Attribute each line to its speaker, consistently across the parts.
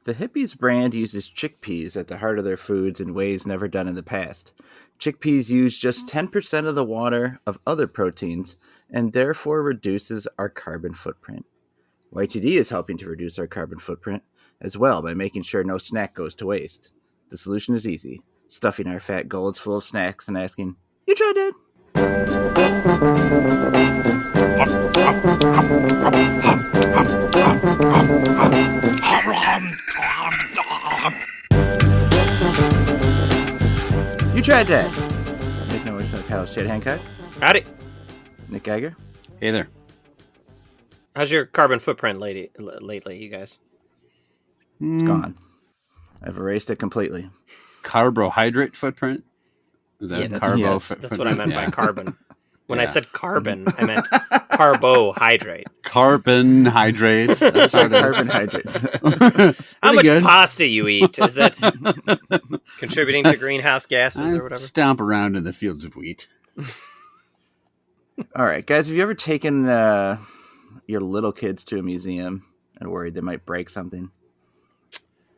Speaker 1: The Hippies brand uses chickpeas at the heart of their foods in ways never done in the past. Chickpeas use just 10% of the water of other proteins and therefore reduces our carbon footprint. YTD is helping to reduce our carbon footprint as well by making sure no snack goes to waste. The solution is easy. Stuffing our fat gullets full of snacks and asking, "You tried that?" You tried that. Make no noise from the palace. Chad Hancock.
Speaker 2: Howdy.
Speaker 1: Nick Geiger.
Speaker 3: Hey there.
Speaker 2: How's your carbon footprint lately, you guys?
Speaker 1: It's gone. I've erased it completely.
Speaker 3: Carbohydrate footprint? Is that
Speaker 2: that's what I meant by carbon. When I said carbon, I meant carbohydrate.
Speaker 3: Carbonhydrate. That's how it is.
Speaker 1: Carbohydrates.
Speaker 2: How much pasta you eat? Is it contributing to greenhouse gases or whatever?
Speaker 3: Stomp around in the fields of wheat.
Speaker 1: All right, guys, have you ever taken your little kids to a museum and worried they might break something?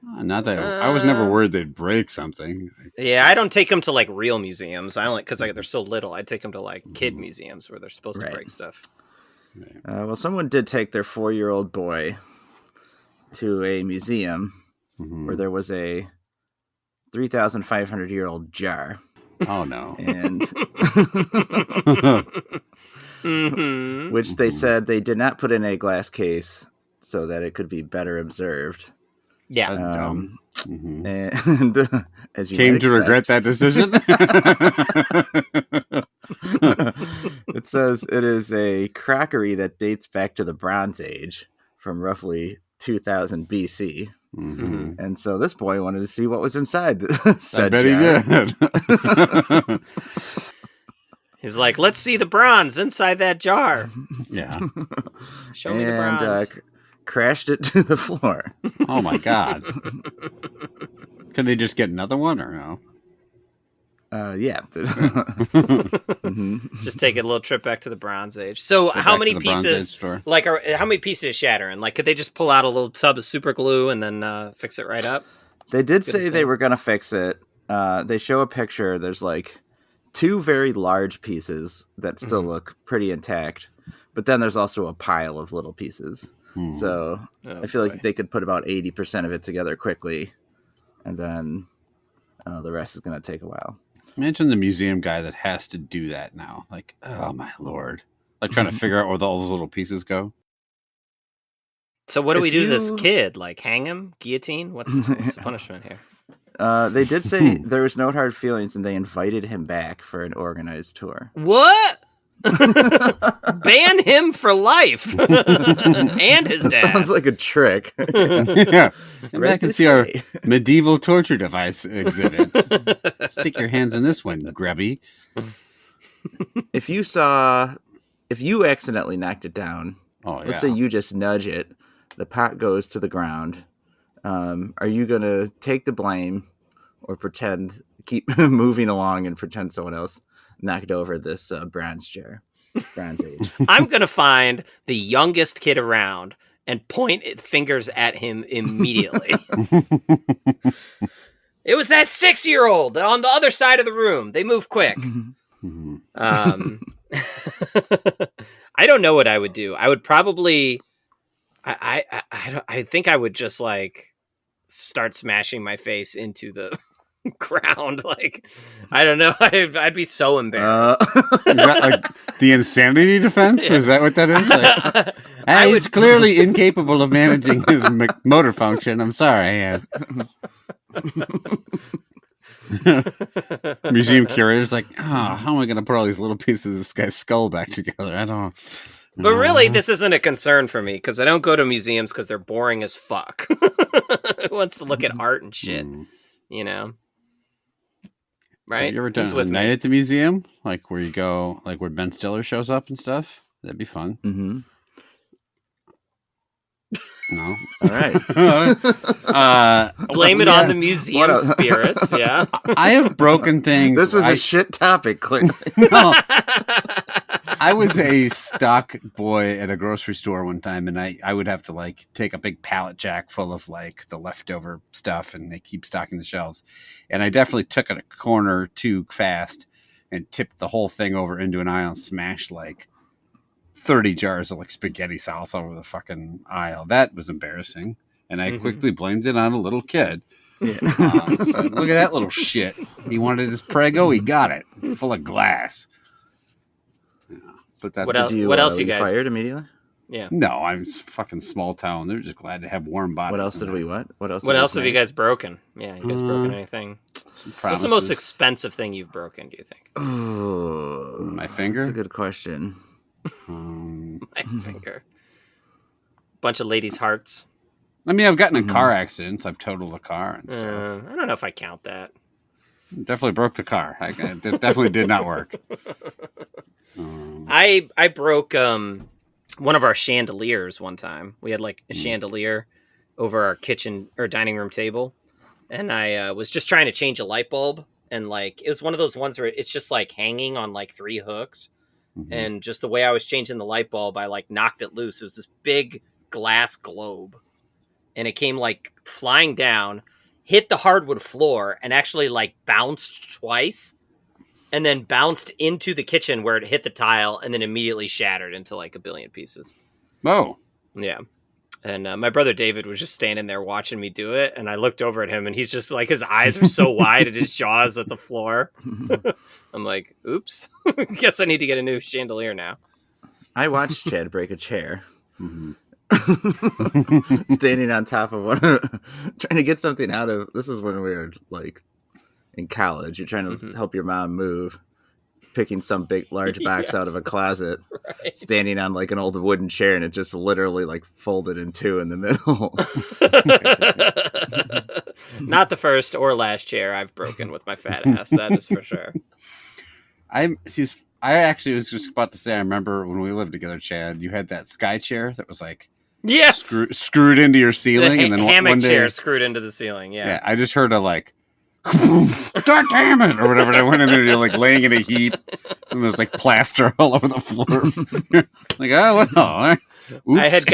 Speaker 3: Not that I was never worried they'd break something.
Speaker 2: Yeah, I don't take them to like real museums. I only because they're so little. I take them to like kid museums where they're supposed to break stuff.
Speaker 1: Well, someone did take their 4-year-old boy to a museum where there was a 3,500-year-old jar.
Speaker 3: Oh no!
Speaker 1: And which they said they did not put in a glass case so that it could be better observed.
Speaker 2: Yeah.
Speaker 1: And as you
Speaker 3: came to regret that decision.
Speaker 1: It says it is a crockery that dates back to the Bronze Age from roughly 2000 BC. And so this boy wanted to see what was inside said
Speaker 3: I bet
Speaker 1: jar.
Speaker 3: He did.
Speaker 2: He's like, let's see the bronze inside that jar.
Speaker 3: Yeah.
Speaker 2: Show me the bronze.
Speaker 1: Crashed it to the floor.
Speaker 3: Oh my god. Can they just get another one or no?
Speaker 1: Yeah.
Speaker 2: Just take a little trip back to the Bronze Age. So how many pieces how many pieces shattering? Like, could they just pull out a little tub of super glue and then fix it right up?
Speaker 1: They did say they were going to fix it. They show a picture. There's like 2 very large pieces that still look pretty intact. But then there's also a pile of little pieces. So I feel like they could put about 80% of it together quickly, and then the rest is going to take a while.
Speaker 3: Imagine the museum guy that has to do that now. Like, oh my lord. Like trying to figure out where all those little pieces go.
Speaker 2: So what do we do to this kid? Like hang him? Guillotine? What's the punishment here?
Speaker 1: They did say there was no hard feelings, and they invited him back for an organized tour.
Speaker 2: What? Ban him for life. And his dad.
Speaker 1: Sounds like a trick.
Speaker 3: Yeah. And back and see our medieval torture device exhibit. Stick your hands in this one, grubby.
Speaker 1: If you accidentally knocked it down, let's say you just nudge it, the pot goes to the ground. Are you going to take the blame or keep moving along and pretend someone else knocked over this Bronze Age?
Speaker 2: I'm going to find the youngest kid around and point fingers at him immediately. It was that 6-year-old on the other side of the room. They move quick. I don't know what I would do. I would probably... I think I would just like start smashing my face into the ground. Like, I don't know. I'd be so embarrassed.
Speaker 3: Is that like the insanity defense? Yeah. Is that what that is? Like, he's clearly incapable of managing his motor function. I'm sorry. Museum curator's like, how am I going to put all these little pieces of this guy's skull back together? I don't.
Speaker 2: But really, this isn't a concern for me because I don't go to museums because they're boring as fuck. Who wants to look at art and shit? You know? Right?
Speaker 3: Have you ever done a night at the museum? Like where you go, like where Ben Stiller shows up and stuff? That'd be fun.
Speaker 1: Mm-hmm.
Speaker 3: No.
Speaker 1: All right.
Speaker 2: Blame it on the museum spirits. Yeah.
Speaker 3: I have broken things.
Speaker 1: This was a shit topic, clearly.
Speaker 3: No. I was a stock boy at a grocery store one time, and I would have to like take a big pallet jack full of like the leftover stuff, and they keep stocking the shelves. And I definitely took it a corner too fast and tipped the whole thing over into an aisle and smashed like 30 jars of like spaghetti sauce over the fucking aisle. That was embarrassing. And I quickly blamed it on a little kid. Yeah. So, look at that little shit. He wanted his Prego. He got it. Full of glass. Yeah, but that's
Speaker 2: What else you guys
Speaker 1: fired immediately?
Speaker 2: Yeah.
Speaker 3: No, I'm fucking small town. They're just glad to have warm bodies.
Speaker 1: What else did we what? What
Speaker 2: else have you guys broken? Yeah, you guys broken anything? What's the most expensive thing you've broken, do you think?
Speaker 1: Oh,
Speaker 3: my finger?
Speaker 1: That's a good question.
Speaker 2: My finger. Bunch of ladies' hearts.
Speaker 3: I mean, I've gotten in car accidents. I've totaled a car and stuff.
Speaker 2: I don't know if I count that.
Speaker 3: Definitely broke the car. It definitely did not work.
Speaker 2: I broke one of our chandeliers one time. We had like a chandelier over our kitchen or dining room table, and I was just trying to change a light bulb, and like it was one of those ones where it's just like hanging on like 3 hooks, and just the way I was changing the light bulb, I like knocked it loose. It was this big glass globe. And it came like flying down, hit the hardwood floor, and actually like bounced twice, and then bounced into the kitchen where it hit the tile, and then immediately shattered into like a billion pieces.
Speaker 3: Oh,
Speaker 2: yeah. And my brother David was just standing there watching me do it, and I looked over at him, and he's just like, his eyes are so wide and his jaw's at the floor. I'm like, oops, guess I need to get a new chandelier now.
Speaker 1: I watched Chad break a chair. Standing on top of one, trying to get something out of. This is when we were like in college. You're trying to help your mom move, picking some big large box out of a closet,
Speaker 2: right.
Speaker 1: Standing on like an old wooden chair, and it just literally like folded in 2 in the middle.
Speaker 2: Not the first or last chair I've broken with my fat ass. That is for sure.
Speaker 3: I actually was just about to say, I remember when we lived together, Chad, you had that sky chair that was like screwed into your ceiling, and then
Speaker 2: hammock
Speaker 3: one day,
Speaker 2: chair screwed into the ceiling. Yeah,
Speaker 3: I just heard a like, God damn it, or whatever. I went in there, you're like laying in a heap, and there's like plaster all over the floor. Like, oh well. Oops.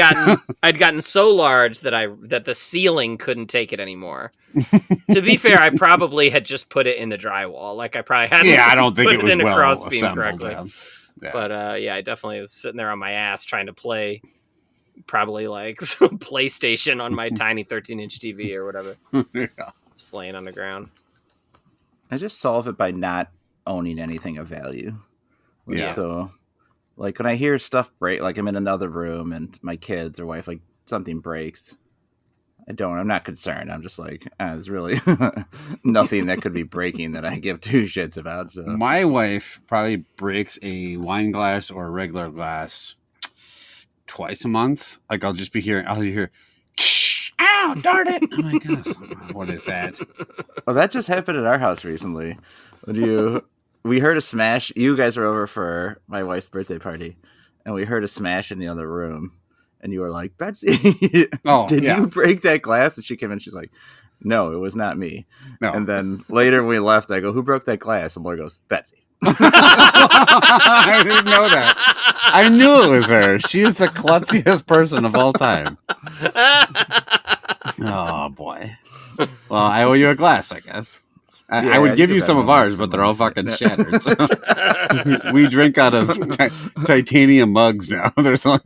Speaker 2: I'd gotten so large that the ceiling couldn't take it anymore. To be fair, I probably had just put it in the drywall. Like I probably hadn't.
Speaker 3: Yeah, I don't think it was
Speaker 2: in a
Speaker 3: well
Speaker 2: cross beam
Speaker 3: assembled,
Speaker 2: correctly.
Speaker 3: Yeah.
Speaker 2: But I definitely was sitting there on my ass trying to play, probably like some PlayStation on my tiny 13-inch TV or whatever.
Speaker 3: Yeah.
Speaker 2: Just laying on the ground.
Speaker 1: I just solve it by not owning anything of value.
Speaker 3: Yeah.
Speaker 1: So, like when I hear stuff break, like I'm in another room and my kids or wife, like something breaks, I'm not concerned. I'm just like, there's really nothing that could be breaking that I give 2 shits about. So
Speaker 3: my wife probably breaks a wine glass or a regular glass twice a month. Like I'll hear, ow, darn it. Oh my God. What is that?
Speaker 1: Oh, that just happened at our house recently. We heard a smash. You guys were over for my wife's birthday party, and we heard a smash in the other room. And you were like, Betsy, did you break that glass? And she came in, she's like, no, it was not me.
Speaker 3: No.
Speaker 1: And then later when we left, I go, who broke that glass? And Laura goes, Betsy.
Speaker 3: I didn't know that. I knew it was her. She is the klutziest person of all time. Oh, boy. Well, I owe you a glass, I guess. I would give you some of ours, but they're all fucking shattered. So. We drink out of titanium mugs now. There's only...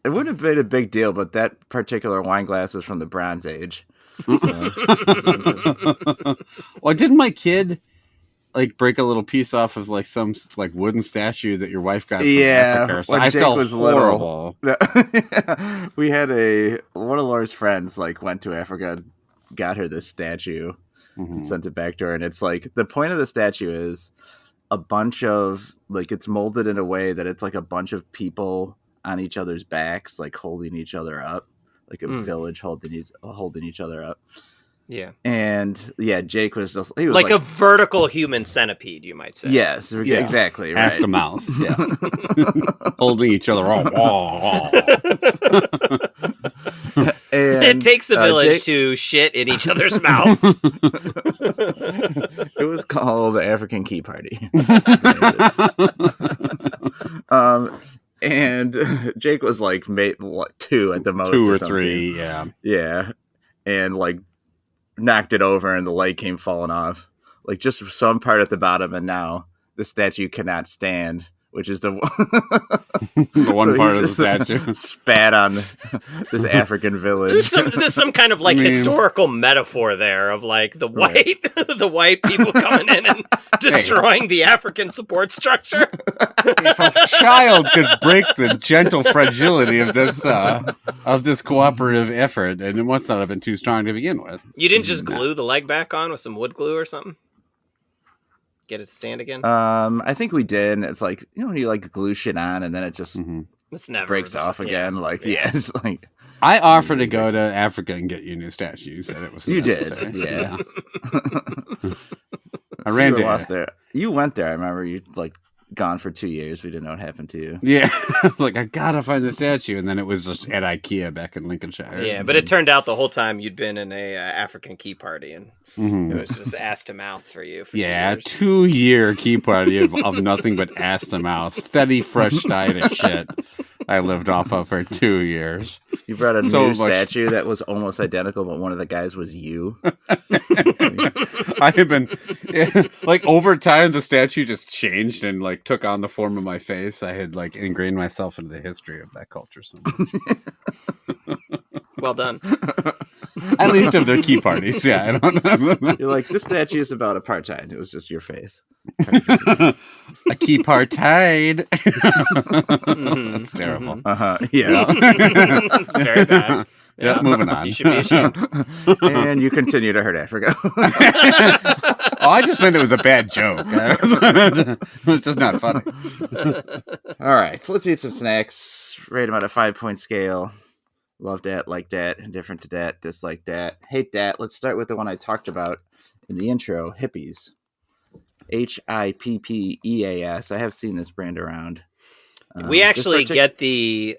Speaker 1: It would have been a big deal, but that particular wine glass was from the Bronze Age.
Speaker 3: Well, didn't my kid like break a little piece off of like some like wooden statue that your wife got from Africa? So I felt horrible.
Speaker 1: We had one of Laura's friends like went to Africa, got her this statue, and sent it back to her. And it's like the point of the statue is a bunch of like it's molded in a way that it's like a bunch of people on each other's backs, like holding each other up, like a village holding each other up.
Speaker 2: Yeah.
Speaker 1: And Jake was just he was
Speaker 2: like a vertical human centipede, you might say.
Speaker 1: Yes, exactly. Right.
Speaker 3: Ass to mouth. Yeah. Holding each other.
Speaker 2: And it takes a village
Speaker 1: Jake,
Speaker 2: to shit in each other's mouth.
Speaker 1: it was called the African Key Party. And Jake was like two at the most,
Speaker 3: two or
Speaker 1: something.
Speaker 3: three, yeah.
Speaker 1: Yeah, and like knocked it over, and the leg came falling off, like just some part at the bottom, and now the statue cannot stand, which is the
Speaker 3: the one
Speaker 1: so
Speaker 3: part of the statue
Speaker 1: spat on this African village.
Speaker 2: There's some kind of like historical metaphor there of like the white the white people coming in and destroying the African support structure.
Speaker 3: If a child could break the gentle fragility of this cooperative effort, and it must not have been too strong to begin with.
Speaker 2: You didn't just glue the leg back on with some wood glue or something? Get it to stand again?
Speaker 1: I think we did. And it's like, when you like glue shit on and then it just
Speaker 2: It's never
Speaker 1: breaks off again. It's like
Speaker 3: I offered to go to Africa and get you a new statue. You said it was necessary.
Speaker 1: Did, yeah.
Speaker 3: I ran to
Speaker 1: lost there. You went there. I remember you like gone for 2 years. We didn't know what happened to you.
Speaker 3: Yeah, I was like, I gotta find the statue, and then it was just at IKEA back in Lincolnshire.
Speaker 2: Yeah, but it turned out the whole time you'd been in a African key party, and it was just ass to mouth for you. For 2 years.
Speaker 3: 2-year key party of nothing but ass to mouth, steady fresh diet of shit. I lived off of for 2 years.
Speaker 1: You brought a new statue that was almost identical, but one of the guys was you.
Speaker 3: I have been like over time the statue just changed and like took on the form of my face. I had like ingrained myself into the history of that culture so much.
Speaker 2: Well done.
Speaker 3: At least of their key parties, yeah. I don't know.
Speaker 1: You're like, this statue is about apartheid. It was just your face.
Speaker 3: A key partide. That's terrible.
Speaker 1: Yeah.
Speaker 2: Very bad.
Speaker 3: Yeah, moving on.
Speaker 2: You should be ashamed.
Speaker 1: And you continue to hurt Africa.
Speaker 3: I just meant it was a bad joke. It was just not funny.
Speaker 1: All right, let's eat some snacks. Rate them on a 5-point scale. Love that, like that, indifferent to that, dislike that, hate that. Let's start with the one I talked about in the intro, Hippies. Hippeas. I have seen this brand around.
Speaker 2: We actually get the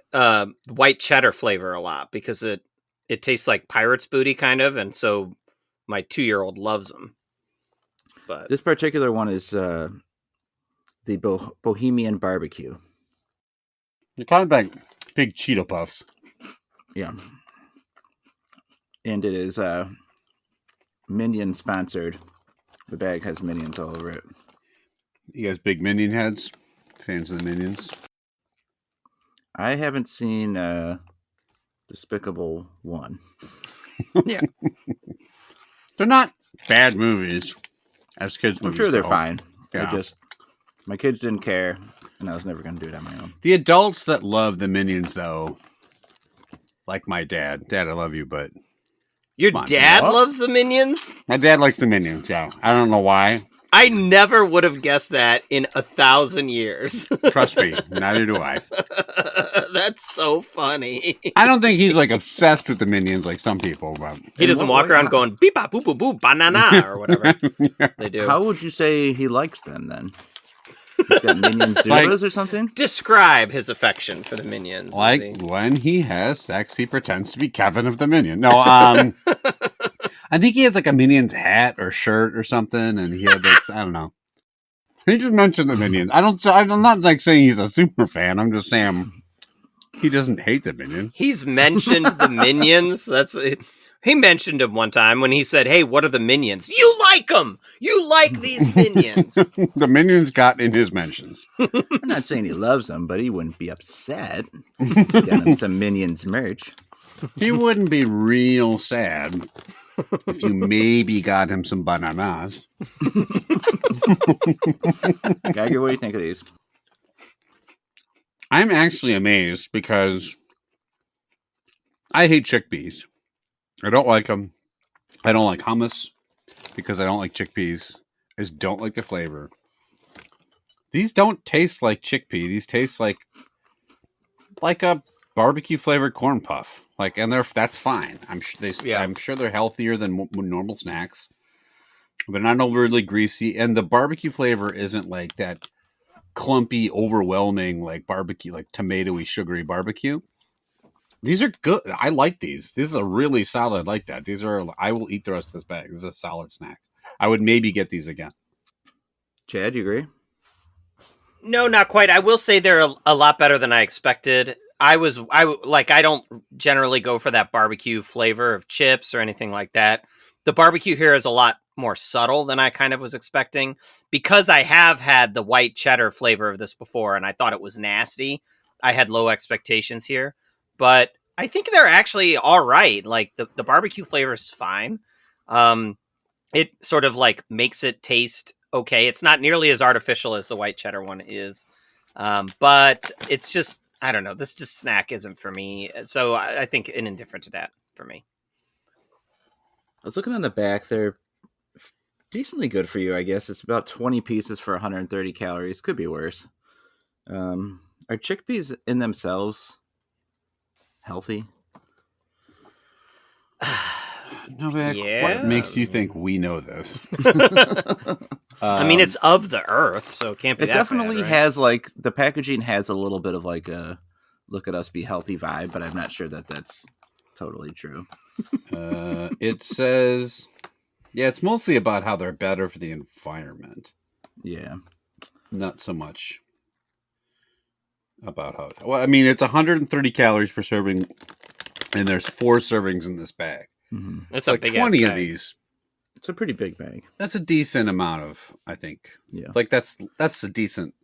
Speaker 2: white cheddar flavor a lot because it tastes like pirate's booty kind of, and so my 2-year-old loves them. But
Speaker 1: this particular one is the Bohemian barbecue.
Speaker 3: You're kind of like big Cheeto Puffs.
Speaker 1: Yeah. And it is Minion sponsored. The bag has Minions all over it.
Speaker 3: You guys big Minion heads? Fans of the Minions?
Speaker 1: I haven't seen Despicable 1.
Speaker 2: Yeah.
Speaker 3: They're not bad movies. As kids movies
Speaker 1: I'm sure they're
Speaker 3: go.
Speaker 1: fine.
Speaker 3: Yeah.
Speaker 1: My kids didn't care, and I was never going to do it on my own.
Speaker 3: The adults that love the Minions, though, like my dad. Dad, I love you, but...
Speaker 2: Your dad loves the Minions?
Speaker 3: My dad likes the Minions, yeah. I don't know why.
Speaker 2: I never would have guessed that in 1,000 years.
Speaker 3: Trust me, neither do I.
Speaker 2: That's so funny.
Speaker 3: I don't think he's, like, obsessed with the Minions like some people, but...
Speaker 2: He doesn't walk around going, beep, bop, boop, boop, boop, banana, or whatever they do.
Speaker 1: How would you say he likes them, then? He's got Minion Zeros or something?
Speaker 2: Describe his affection for the Minions.
Speaker 3: Like, when he has sex, he pretends to be Kevin of the Minion. No, I think he has, like, a Minions hat or shirt or something, and he had, like, I don't know. He just mentioned the Minions. I'm not, like, saying he's a super fan. I'm just saying he doesn't hate the Minions.
Speaker 2: He's mentioned the Minions. That's it. He mentioned them one time when he said, "Hey, what are the Minions? You like them. You like these Minions."
Speaker 3: The Minions got in his mentions.
Speaker 1: I'm not saying he loves them, but he wouldn't be upset. Got him some Minions merch.
Speaker 3: He wouldn't be real sad if you maybe got him some bananas.
Speaker 1: Geiger, what do you think of these?
Speaker 3: I'm actually amazed because I hate chickpeas. I don't like them. I don't like hummus because I don't like chickpeas. I just don't like the flavor. These don't taste like chickpea. These taste like a barbecue flavored corn puff. Like, and that's fine. I'm sure they're healthier than normal snacks. They're not overly greasy, and the barbecue flavor isn't like that clumpy, overwhelming like barbecue, like tomatoey, sugary barbecue. These are good. I like these. This is a really solid like that. These are. I will eat the rest of this bag. This is a solid snack. I would maybe get these again.
Speaker 1: Chad, you agree?
Speaker 2: No, not quite. I will say they're a lot better than I expected. I don't generally go for that barbecue flavor of chips or anything like that. The barbecue here is a lot more subtle than I kind of was expecting, because I have had the white cheddar flavor of this before and I thought it was nasty. I had low expectations here, but I think they're actually all right. Like the barbecue flavor is fine. It sort of like makes it taste okay. It's not nearly as artificial as the white cheddar one is. But it's just, I don't know. This just snack isn't for me. So I think an indifferent to that for me.
Speaker 1: I was looking on the back. They're decently good for you, I guess. It's about 20 pieces for 130 calories. Could be worse. Are chickpeas in themselves healthy?
Speaker 3: Novak,
Speaker 2: Yeah.
Speaker 3: what makes you think we know this?
Speaker 2: I mean, it's of the earth, so it can't be
Speaker 1: It
Speaker 2: that
Speaker 1: definitely
Speaker 2: bad, right?
Speaker 1: has, like, the packaging has a little bit of, like, a look at us be healthy vibe, but I'm not sure that that's totally true.
Speaker 3: It says, yeah, it's mostly about how they're better for the environment.
Speaker 1: Yeah.
Speaker 3: Not so much about how. Well, I mean, it's 130 calories per serving, and there's 4 servings in this bag.
Speaker 1: Mm-hmm.
Speaker 2: It's
Speaker 3: Like
Speaker 2: a big
Speaker 3: 20
Speaker 2: ass
Speaker 3: of
Speaker 2: bag.
Speaker 3: these.
Speaker 1: It's a pretty big bag.
Speaker 3: That's a decent amount of, I think.
Speaker 1: Yeah.
Speaker 3: Like that's a decent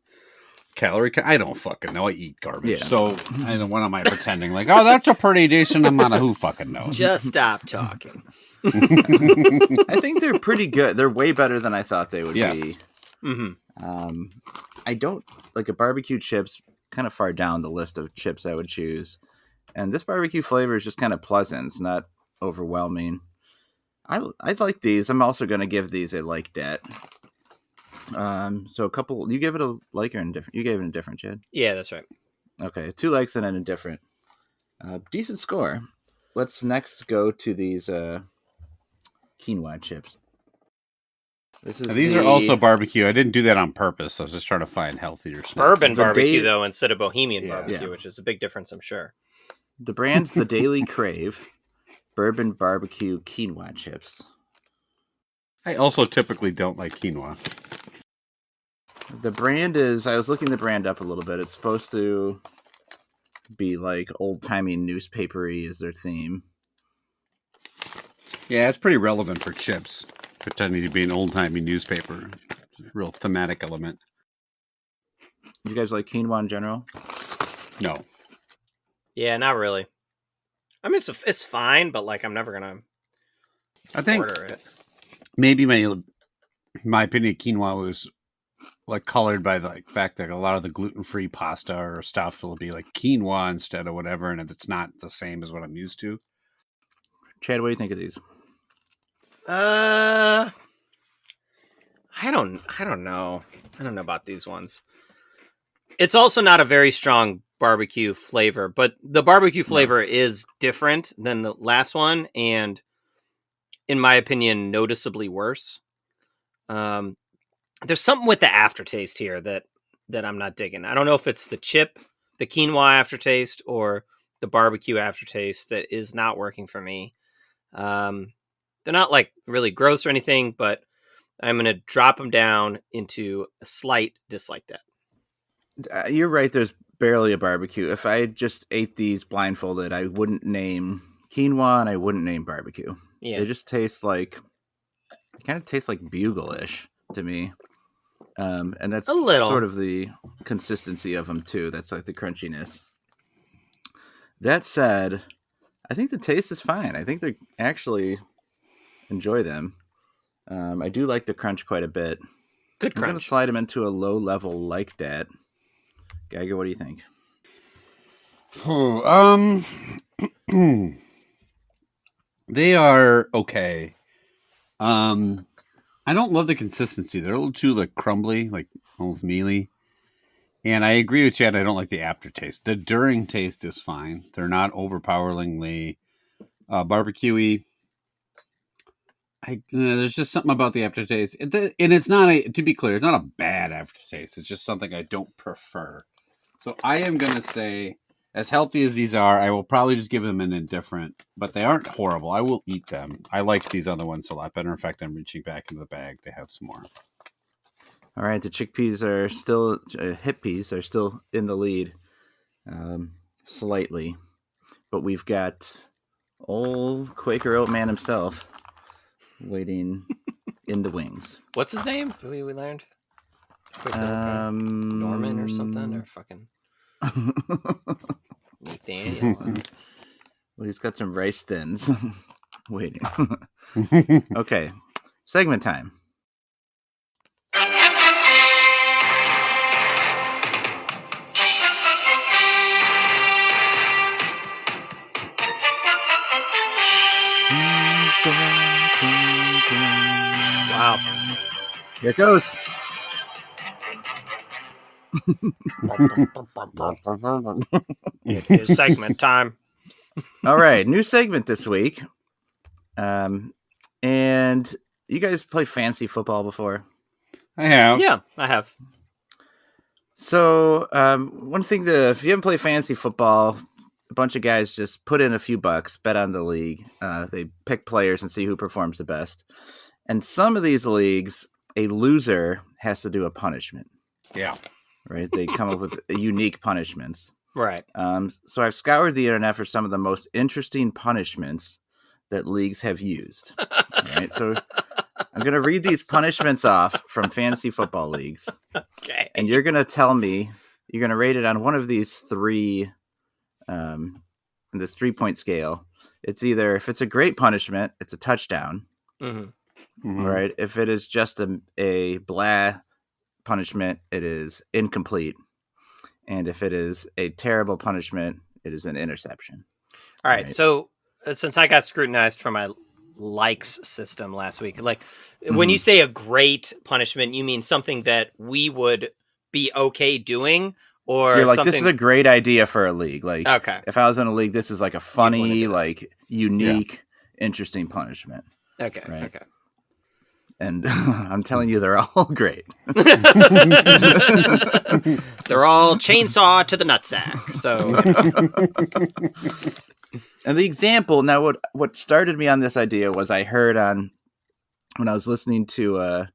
Speaker 3: calorie. I don't fucking know. I eat garbage,
Speaker 1: Yeah.
Speaker 3: so I don't. What am I pretending? Like, oh, that's a pretty decent amount of. Who fucking knows?
Speaker 2: Just stop talking.
Speaker 1: I think they're pretty good. They're way better than I thought they would
Speaker 3: Yes.
Speaker 1: be.
Speaker 2: Mm-hmm.
Speaker 1: I don't like a barbecue chips kind of far down the list of chips I would choose. And this barbecue flavor is just kind of pleasant. It's not overwhelming. I like these. I'm also going to give these a like dat. So a couple, you give it a like or indifferent? You gave it indifferent, Chad?
Speaker 2: Yeah, that's right.
Speaker 1: Okay, 2 likes and an indifferent. Decent score. Let's next go to these quinoa chips.
Speaker 3: These are also barbecue. I didn't do that on purpose. I was just trying to find healthier snacks.
Speaker 2: Bourbon
Speaker 1: The
Speaker 2: barbecue,
Speaker 1: day-
Speaker 2: though, instead of Bohemian
Speaker 3: Yeah.
Speaker 2: barbecue,
Speaker 1: Yeah.
Speaker 2: which is a big difference, I'm sure.
Speaker 1: The brand's the Daily Crave Bourbon Barbecue Quinoa Chips.
Speaker 3: I also typically don't like quinoa.
Speaker 1: The brand is, I was looking the brand up a little bit. It's supposed to be like old-timey newspapery is their theme.
Speaker 3: Yeah, it's pretty relevant for chips. Pretending to be an old-timey newspaper. Real thematic element.
Speaker 1: You guys like quinoa in general?
Speaker 3: No.
Speaker 2: Yeah, not really. I mean, it's fine, but like I'm never gonna
Speaker 3: I think
Speaker 2: order it.
Speaker 3: maybe my opinion of quinoa was like colored by the fact that a lot of the gluten-free pasta or stuff will be like quinoa instead of whatever, and it's not the same as what I'm used to.
Speaker 1: Chad, what do you think of these?
Speaker 2: I don't know. I don't know about these ones. It's also not a very strong barbecue flavor, but the barbecue flavor is different than the last one, and in my opinion, noticeably worse. There's something with the aftertaste here that I'm not digging. I don't know if it's the quinoa aftertaste, or the barbecue aftertaste that is not working for me. They're not like really gross or anything, but I'm going to drop them down into a slight dislike that.
Speaker 1: You're right, there's barely a barbecue. If I just ate these blindfolded, I wouldn't name quinoa and I wouldn't name barbecue.
Speaker 2: Yeah.
Speaker 1: They just taste like, they kind of taste like bugle-ish to me. And that's
Speaker 2: A little.
Speaker 1: sort of the consistency of them too. That's like the crunchiness. That said, I think the taste is fine. I think they actually enjoy them. I do like the crunch quite a bit.
Speaker 2: Good
Speaker 1: I'm going to
Speaker 2: crunch.
Speaker 1: slide them into a low level like that. Geiger, what do you think?
Speaker 3: They are okay. I don't love the consistency. They're a little too like crumbly, like almost mealy. And I agree with Chad. I don't like the aftertaste. The during taste is fine. They're not overpoweringly barbecuey. There's just something about the aftertaste, and it's not to be clear, it's not a bad aftertaste. It's just something I don't prefer. So I am gonna say As healthy as these are, I will probably just give them an indifferent, but they aren't horrible. I will eat them. I like these other ones a lot better. In fact, I'm reaching back into the bag to have some more.
Speaker 1: All right, the chickpeas are still, hip peas are still in the lead, slightly. But we've got old Quaker oat man himself waiting in the wings.
Speaker 2: What's his name? We learned? Norman or something? Or fucking Nathaniel?
Speaker 1: Well, he's got some rice thins waiting. Okay, segment time.
Speaker 2: Wow.
Speaker 1: Here it goes.
Speaker 2: It is segment time.
Speaker 1: All right, new segment this week. And you guys play fancy football before?
Speaker 3: I have.
Speaker 2: Yeah, I have.
Speaker 1: So, one thing if you haven't played fantasy football, a bunch of guys just put in a few bucks, bet on the league. They pick players and see who performs the best. And some of these leagues, a loser has to do a punishment.
Speaker 3: Yeah.
Speaker 1: Right? They come up with unique punishments.
Speaker 2: Right.
Speaker 1: So I've scoured the internet for some of the most interesting punishments that leagues have used. Right? So I'm going to read these punishments off from fantasy football leagues.
Speaker 2: Okay.
Speaker 1: And you're going to tell me, you're going to rate it on one of these three, this 3-point scale. It's either, if it's a great punishment, it's a touchdown.
Speaker 2: Mm-hmm.
Speaker 3: Mm-hmm.
Speaker 1: Right? If it is just a blah punishment, it is incomplete. And if it is a terrible punishment, it is an interception.
Speaker 2: All right. So since I got scrutinized for my likes system last week, like when you say a great punishment, you mean something that we would be okay doing, or
Speaker 1: you're like,
Speaker 2: something...
Speaker 1: this is a great idea for a league. Like,
Speaker 2: okay,
Speaker 1: if I was in a league, this is like a funny, like unique, interesting punishment.
Speaker 2: Okay.
Speaker 1: Right?
Speaker 2: Okay.
Speaker 1: And I'm telling you, they're all great.
Speaker 2: They're all chainsaw to the nutsack. So,
Speaker 1: and the example now, what started me on this idea was I heard when I was listening to the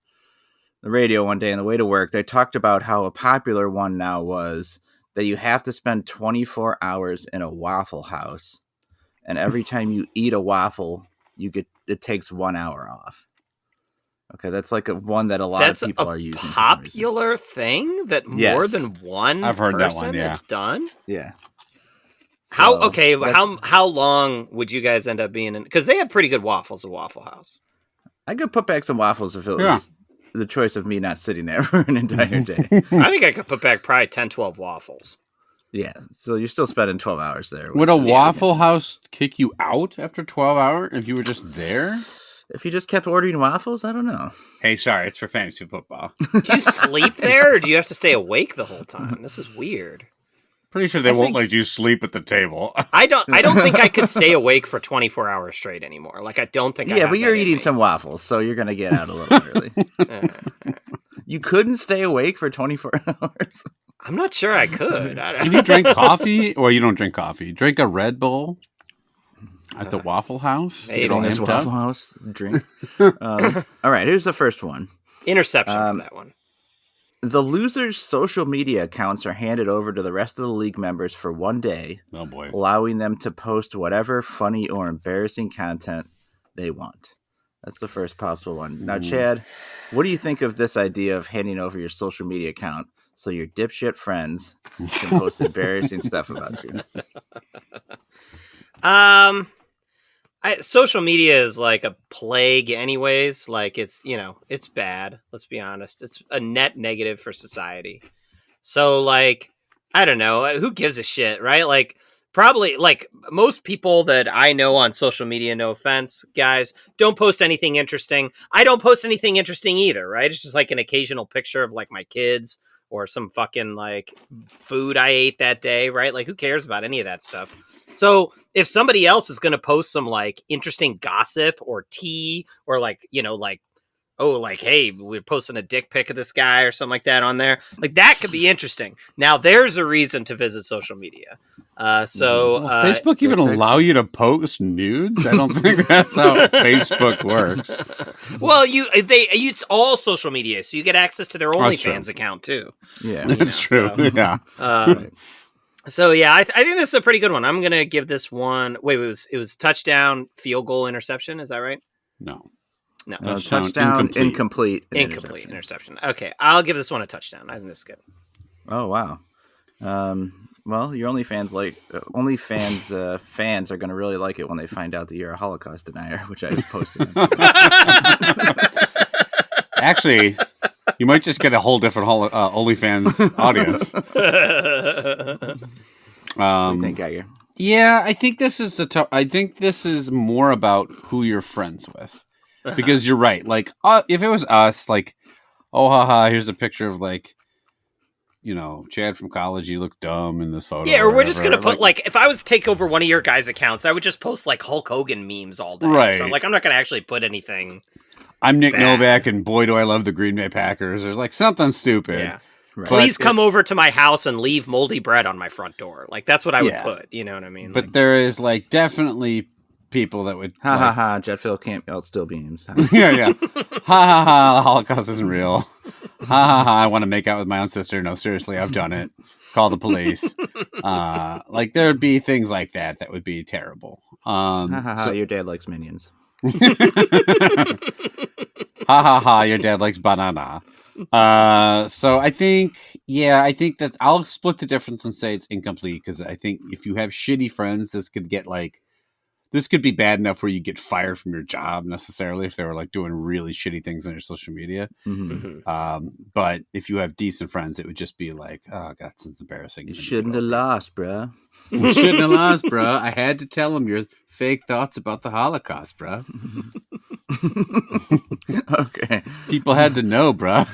Speaker 1: radio one day on the way to work, they talked about how a popular one now was that you have to spend 24 hours in a Waffle House, and every time you eat a waffle, it takes 1 hour off. Okay, that's like one that a lot of people are using.
Speaker 2: Popular thing that more than one
Speaker 3: I've heard that
Speaker 2: person
Speaker 3: one, yeah.
Speaker 2: has done?
Speaker 1: Yeah.
Speaker 2: How long would you guys end up being in? Because they have pretty good waffles at Waffle House.
Speaker 1: I could put back some waffles if it was the choice of me not sitting there for an entire day.
Speaker 2: I think I could put back probably 10, 12 waffles.
Speaker 1: Yeah, so you're still spending 12 hours there.
Speaker 3: Would a Waffle House kick you out after 12 hours if you were just there?
Speaker 1: If you just kept ordering waffles, I don't know.
Speaker 3: Hey, sorry, it's for fantasy football.
Speaker 2: Do you sleep there, or do you have to stay awake the whole time? This is weird.
Speaker 3: Pretty sure they won't let you sleep at the table.
Speaker 2: I don't think I could stay awake for 24 hours straight anymore. Like, I don't think I have
Speaker 1: but you're
Speaker 2: that in
Speaker 1: eating
Speaker 2: me.
Speaker 1: some waffles, so you're going to get out a little early. You couldn't stay awake for 24 hours?
Speaker 2: I'm not sure I could.
Speaker 3: If you drink coffee, or you don't drink coffee, drink a Red Bull at the Waffle House.
Speaker 1: This Waffle House drink. All right, here's the first one.
Speaker 2: Interception for that one.
Speaker 1: The losers' social media accounts are handed over to the rest of the league members for 1 day,
Speaker 3: Oh boy.
Speaker 1: allowing them to post whatever funny or embarrassing content they want. That's the first possible one. Now, Chad, what do you think of this idea of handing over your social media account so your dipshit friends can post embarrassing stuff about you?
Speaker 2: Social media is like a plague anyways. Like, it's bad. Let's be honest. It's a net negative for society. So, like, I don't know. Who gives a shit, right? Like, probably, like, most people that I know on social media, no offense, guys, don't post anything interesting. I don't post anything interesting either, right? It's just like an occasional picture of, like, my kids or some fucking, like, food I ate that day, right? Like, who cares about any of that stuff? So if somebody else is going to post some, like, interesting gossip or tea or, like, like oh, like, hey, we're posting a dick pic of this guy or something like that on there. Like, that could be interesting. Now, there's a reason to visit social media.
Speaker 3: Facebook even allow you to post nudes? I don't think that's how Facebook works.
Speaker 2: Well, it's all social media, so you get access to their OnlyFans account too.
Speaker 1: Yeah,
Speaker 3: that's true. So, yeah.
Speaker 2: So yeah, I think this is a pretty good one. I'm gonna give this one. Wait, it was touchdown, field goal, interception. Is that right?
Speaker 3: No.
Speaker 1: Touchdown, incomplete
Speaker 2: interception. Okay, I'll give this one a touchdown. I think this is good.
Speaker 1: Oh wow. Well, your OnlyFans fans are going to really like it when they find out that you're a Holocaust denier, which I posted.
Speaker 3: Actually, you might just get a whole different OnlyFans audience.
Speaker 1: What do you think, Geiger?
Speaker 3: Yeah, I think this is I think this is more about who you're friends with, because you're right. Like, if it was us, like, oh haha, here's a picture of like, Chad from college, you look dumb in this photo.
Speaker 2: Yeah, or we're just going to put, like, if I was to take over one of your guys' accounts, I would just post, like, Hulk Hogan memes all day.
Speaker 3: Right.
Speaker 2: So, like, I'm not going to actually put anything.
Speaker 3: I'm Nick Novak, and boy, do I love the Green Bay Packers. There's, like, something stupid.
Speaker 2: Yeah.
Speaker 1: Right.
Speaker 2: Please come over to my house and leave moldy bread on my front door. Like, that's what I would put. You know what I mean?
Speaker 3: But there is, like, definitely people that would...
Speaker 1: Ha, jet fuel can't outstill beams.
Speaker 3: Yeah. Ha, the Holocaust isn't real. Ha, I want to make out with my own sister. No, seriously, I've done it. Call the police. Like, there would be things like that would be terrible.
Speaker 1: Your dad likes Minions.
Speaker 3: Your dad likes banana. So I think that I'll split the difference and say it's incomplete, because I think if you have shitty friends, this could be bad enough where you get fired from your job necessarily if they were like doing really shitty things on your social media.
Speaker 1: Mm-hmm.
Speaker 3: But if you have decent friends, it would just be like, oh god, this is embarrassing.
Speaker 1: You shouldn't have lost, bro.
Speaker 3: You shouldn't have lost, bro. I had to tell him your fake thoughts about the Holocaust, bro.
Speaker 1: Okay.
Speaker 3: People had to know, bro.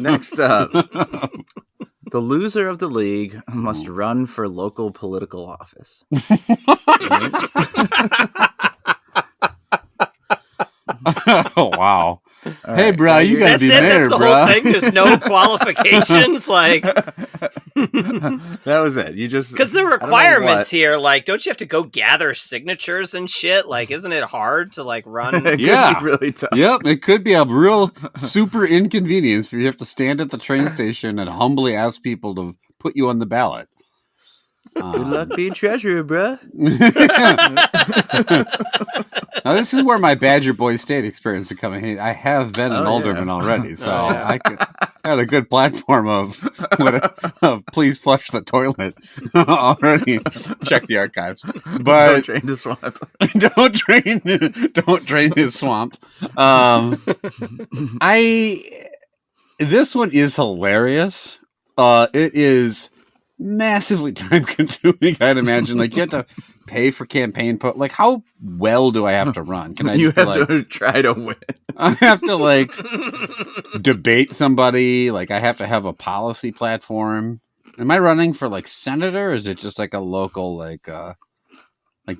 Speaker 1: Next up. The loser of the league must run for local political office.
Speaker 3: Oh, wow. Hey, bro, you gotta be mayor, bro.
Speaker 2: That's the whole thing. There's no qualifications. Like,
Speaker 1: that was it. You just,
Speaker 2: because the requirements here, like, don't you have to go gather signatures and shit? Like, isn't it hard to like run?
Speaker 3: Yeah,
Speaker 1: really tough.
Speaker 3: Yep, it could be a real super inconvenience where you have to stand at the train station and humbly ask people to put you on the ballot.
Speaker 1: Good luck being treasurer, bruh.
Speaker 3: Now, this is where my Badger Boy State experience is coming in. I have been an alderman already, so I had a good platform of please flush the toilet already. Check the archives, but
Speaker 1: don't drain the swamp.
Speaker 3: don't drain his swamp. This one is hilarious. It is massively time consuming, I'd imagine. Like, you have to pay for campaign like, how well do I have to run? Can I
Speaker 1: to try to win?
Speaker 3: I have to like debate somebody, like I have to have a policy platform. Am I running for like senator, or is it just like a local like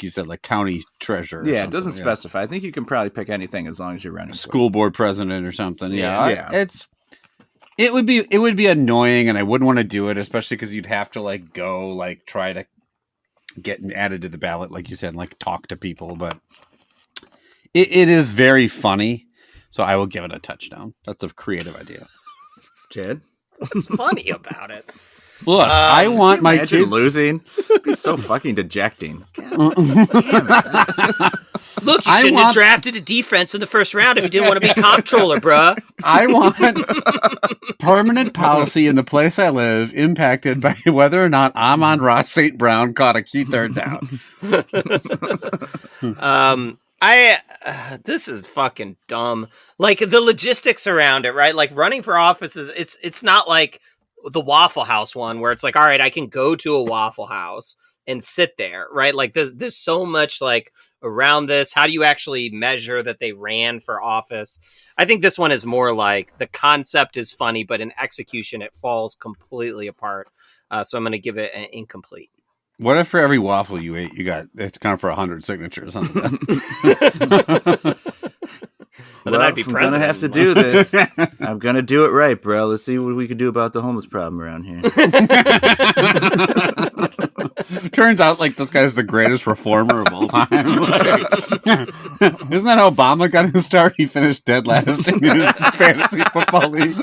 Speaker 3: you said, like county treasurer?
Speaker 1: Yeah, it doesn't specify. I think you can probably pick anything as long as you're running
Speaker 3: school board president or something. It would be annoying, and I wouldn't want to do it, especially because you'd have to like go like try to get added to the ballot, like you said, and like talk to people. But it is very funny, so I will give it a touchdown. That's a creative idea.
Speaker 1: Chad,
Speaker 2: what's funny about it?
Speaker 3: Look, I want my kid
Speaker 1: losing. It'd be so fucking dejecting. God damn it.
Speaker 2: Look, you shouldn't have drafted a defense in the first round if you didn't want to be comptroller, bruh.
Speaker 3: I want permanent policy in the place I live impacted by whether or not Amon Ross St. Brown caught a key third down.
Speaker 2: This is fucking dumb. Like, the logistics around it, right? Like, running for office it's not like the Waffle House one where it's like, all right, I can go to a Waffle House and sit there, right? Like, there's so much like around this. How do you actually measure that they ran for office? I think this one is more like the concept is funny, but in execution it falls completely apart. So I'm going to give it an incomplete.
Speaker 3: What if for every waffle you ate, it's kind of for 100 signatures?
Speaker 2: Well, then I'd be
Speaker 1: if I'm
Speaker 2: president.
Speaker 1: gonna have to do this. I'm gonna do it right, bro. Let's see what we can do about the homeless problem around here.
Speaker 3: Turns out, like, this guy's the greatest reformer of all time. Isn't that how Obama got his start? He finished dead last in his fantasy football league.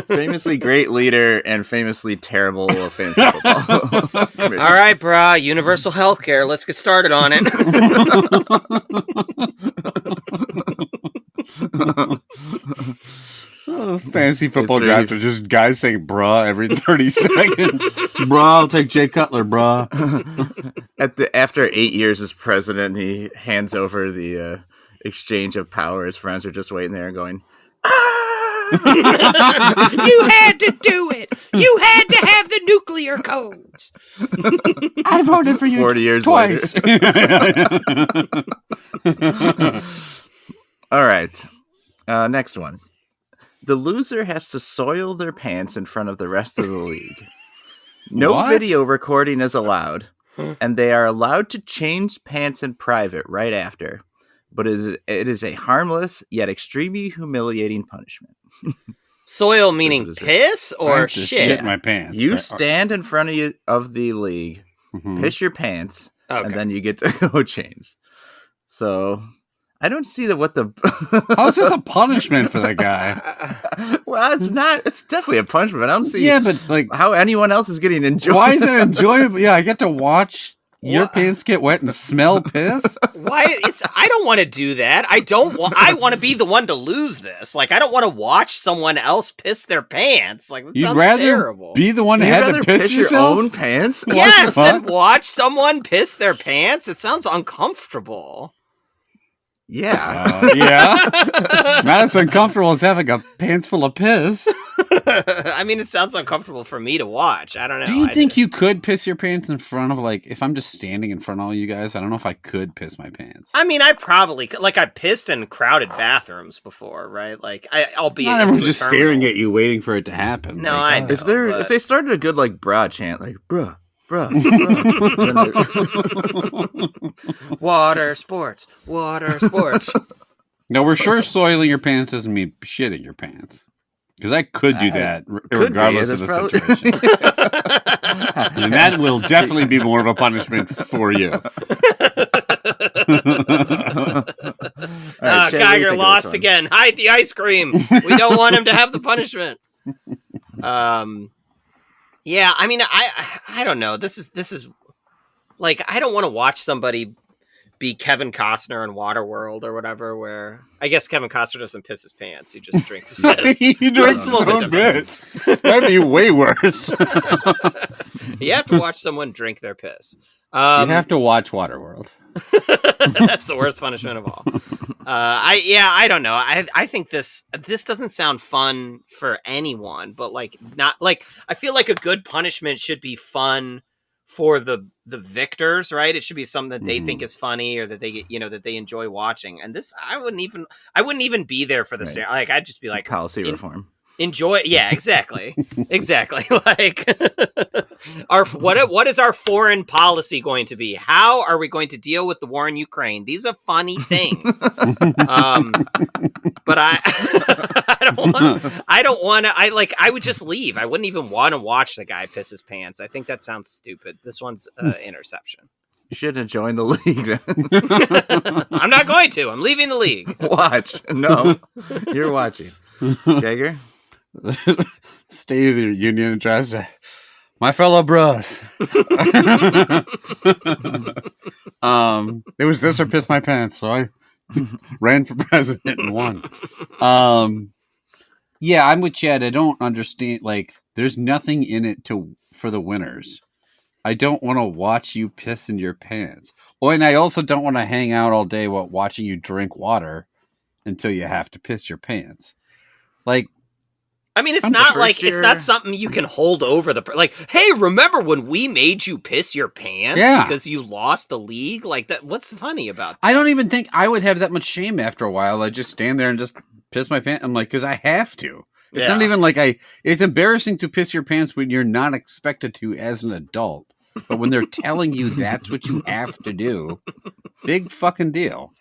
Speaker 1: Famously great leader and famously terrible fantasy football.
Speaker 2: All right, brah. Universal health care. Let's get started on it.
Speaker 3: Fantasy football draft are just guys saying "bruh" every 30 seconds. Bruh, I'll take Jay Cutler, bruh.
Speaker 1: After 8 years as president, he hands over the exchange of power. His friends are just waiting there and going,
Speaker 2: You had to do it. You had to have the nuclear codes.
Speaker 3: I voted for you
Speaker 1: 40 years
Speaker 3: twice.
Speaker 1: All right. Next one. The loser has to soil their pants in front of the rest of the league. No
Speaker 3: What?
Speaker 1: video recording is allowed, and they are allowed to change pants in private right after. But it is a harmless yet extremely humiliating punishment.
Speaker 2: Soil meaning piss
Speaker 3: I
Speaker 2: or
Speaker 3: have to
Speaker 2: shit?
Speaker 3: shit my pants.
Speaker 1: You stand in front of the league, piss your pants, and then you get to go change. So I don't see what the.
Speaker 3: How's this a punishment for the guy?
Speaker 1: Well, it's not. It's definitely a punishment. I don't see.
Speaker 3: Yeah, but like,
Speaker 1: how anyone else is getting enjoyed.
Speaker 3: why is it enjoyable? Yeah, I get to watch your pants get wet and smell piss.
Speaker 2: Why? I don't want to do that. I want to be the one to lose this. Like, I don't want to watch someone else piss their pants. Like, that
Speaker 3: You'd
Speaker 2: sounds
Speaker 3: rather
Speaker 2: terrible.
Speaker 3: be the one that had to piss
Speaker 1: your
Speaker 3: yourself?
Speaker 1: own pants?
Speaker 2: Yes, then watch someone piss their pants. It sounds uncomfortable.
Speaker 1: Yeah.
Speaker 3: Yeah. Not as uncomfortable as having a pants full of piss.
Speaker 2: I mean, it sounds uncomfortable for me to watch. I don't know.
Speaker 3: Do you think you could piss your pants in front of, like, if I'm just standing in front of all you guys, I don't know if I could piss my pants.
Speaker 2: I mean, I probably could. Like, I pissed in crowded bathrooms before, right? Like, I'll be.
Speaker 3: Not everyone's just staring at you, waiting for it to happen.
Speaker 2: No,
Speaker 3: like,
Speaker 2: I know.
Speaker 1: If they started a good like bra chant, like bruh, bruh, bruh.
Speaker 2: Water sports.
Speaker 3: No, we're sure soiling your pants doesn't mean shitting your pants. Because I could do that regardless of the situation. And that will definitely be more of a punishment for you.
Speaker 1: Right, Shay,
Speaker 2: Geiger lost again. Hide the ice cream. We don't want him to have the punishment. Yeah, I mean, I don't know. This is like, I don't want to watch somebody be Kevin Costner in Waterworld or whatever, where I guess Kevin Costner doesn't piss his pants. He just drinks his piss.
Speaker 3: He drinks his own piss. That'd be way worse.
Speaker 2: You have to watch someone drink their piss.
Speaker 3: You have to watch Waterworld.
Speaker 2: That's the worst punishment of all. I don't know. I think this doesn't sound fun for anyone, but like, not like, I feel like a good punishment should be fun for the victors, right? It should be something that they think is funny or that they get, that they enjoy watching. And this, I wouldn't even be there for the like, I'd just be like,
Speaker 1: policy reform.
Speaker 2: Enjoy. Yeah, exactly. Exactly. Like, what is our foreign policy going to be? How are we going to deal with the war in Ukraine? These are funny things. But I don't want to, I would just leave. I wouldn't even want to watch the guy piss his pants. I think that sounds stupid. This one's interception.
Speaker 1: You shouldn't have joined the league then.
Speaker 2: I'm not going to. I'm leaving the league.
Speaker 1: Watch. No, you're watching. Geiger?
Speaker 3: State of the Union address. My fellow bros. It was this or piss my pants, so I ran for president and won. Yeah, I'm with Chad. I don't understand. Like, there's nothing in it for the winners. I don't want to watch you piss in your pants. Oh, and I also don't want to hang out all day while watching you drink water until you have to piss your pants. Like,
Speaker 2: I mean, it's not like it's not something you can hold over like, hey, remember when we made you piss your pants because you lost the league? Like, that. What's funny about that?
Speaker 3: I don't even think I would have that much shame after a while. I just stand there and just piss my pants. I'm like, because I have to. It's not even like it's embarrassing to piss your pants when you're not expected to as an adult. But when they're telling you that's what you have to do, big fucking deal.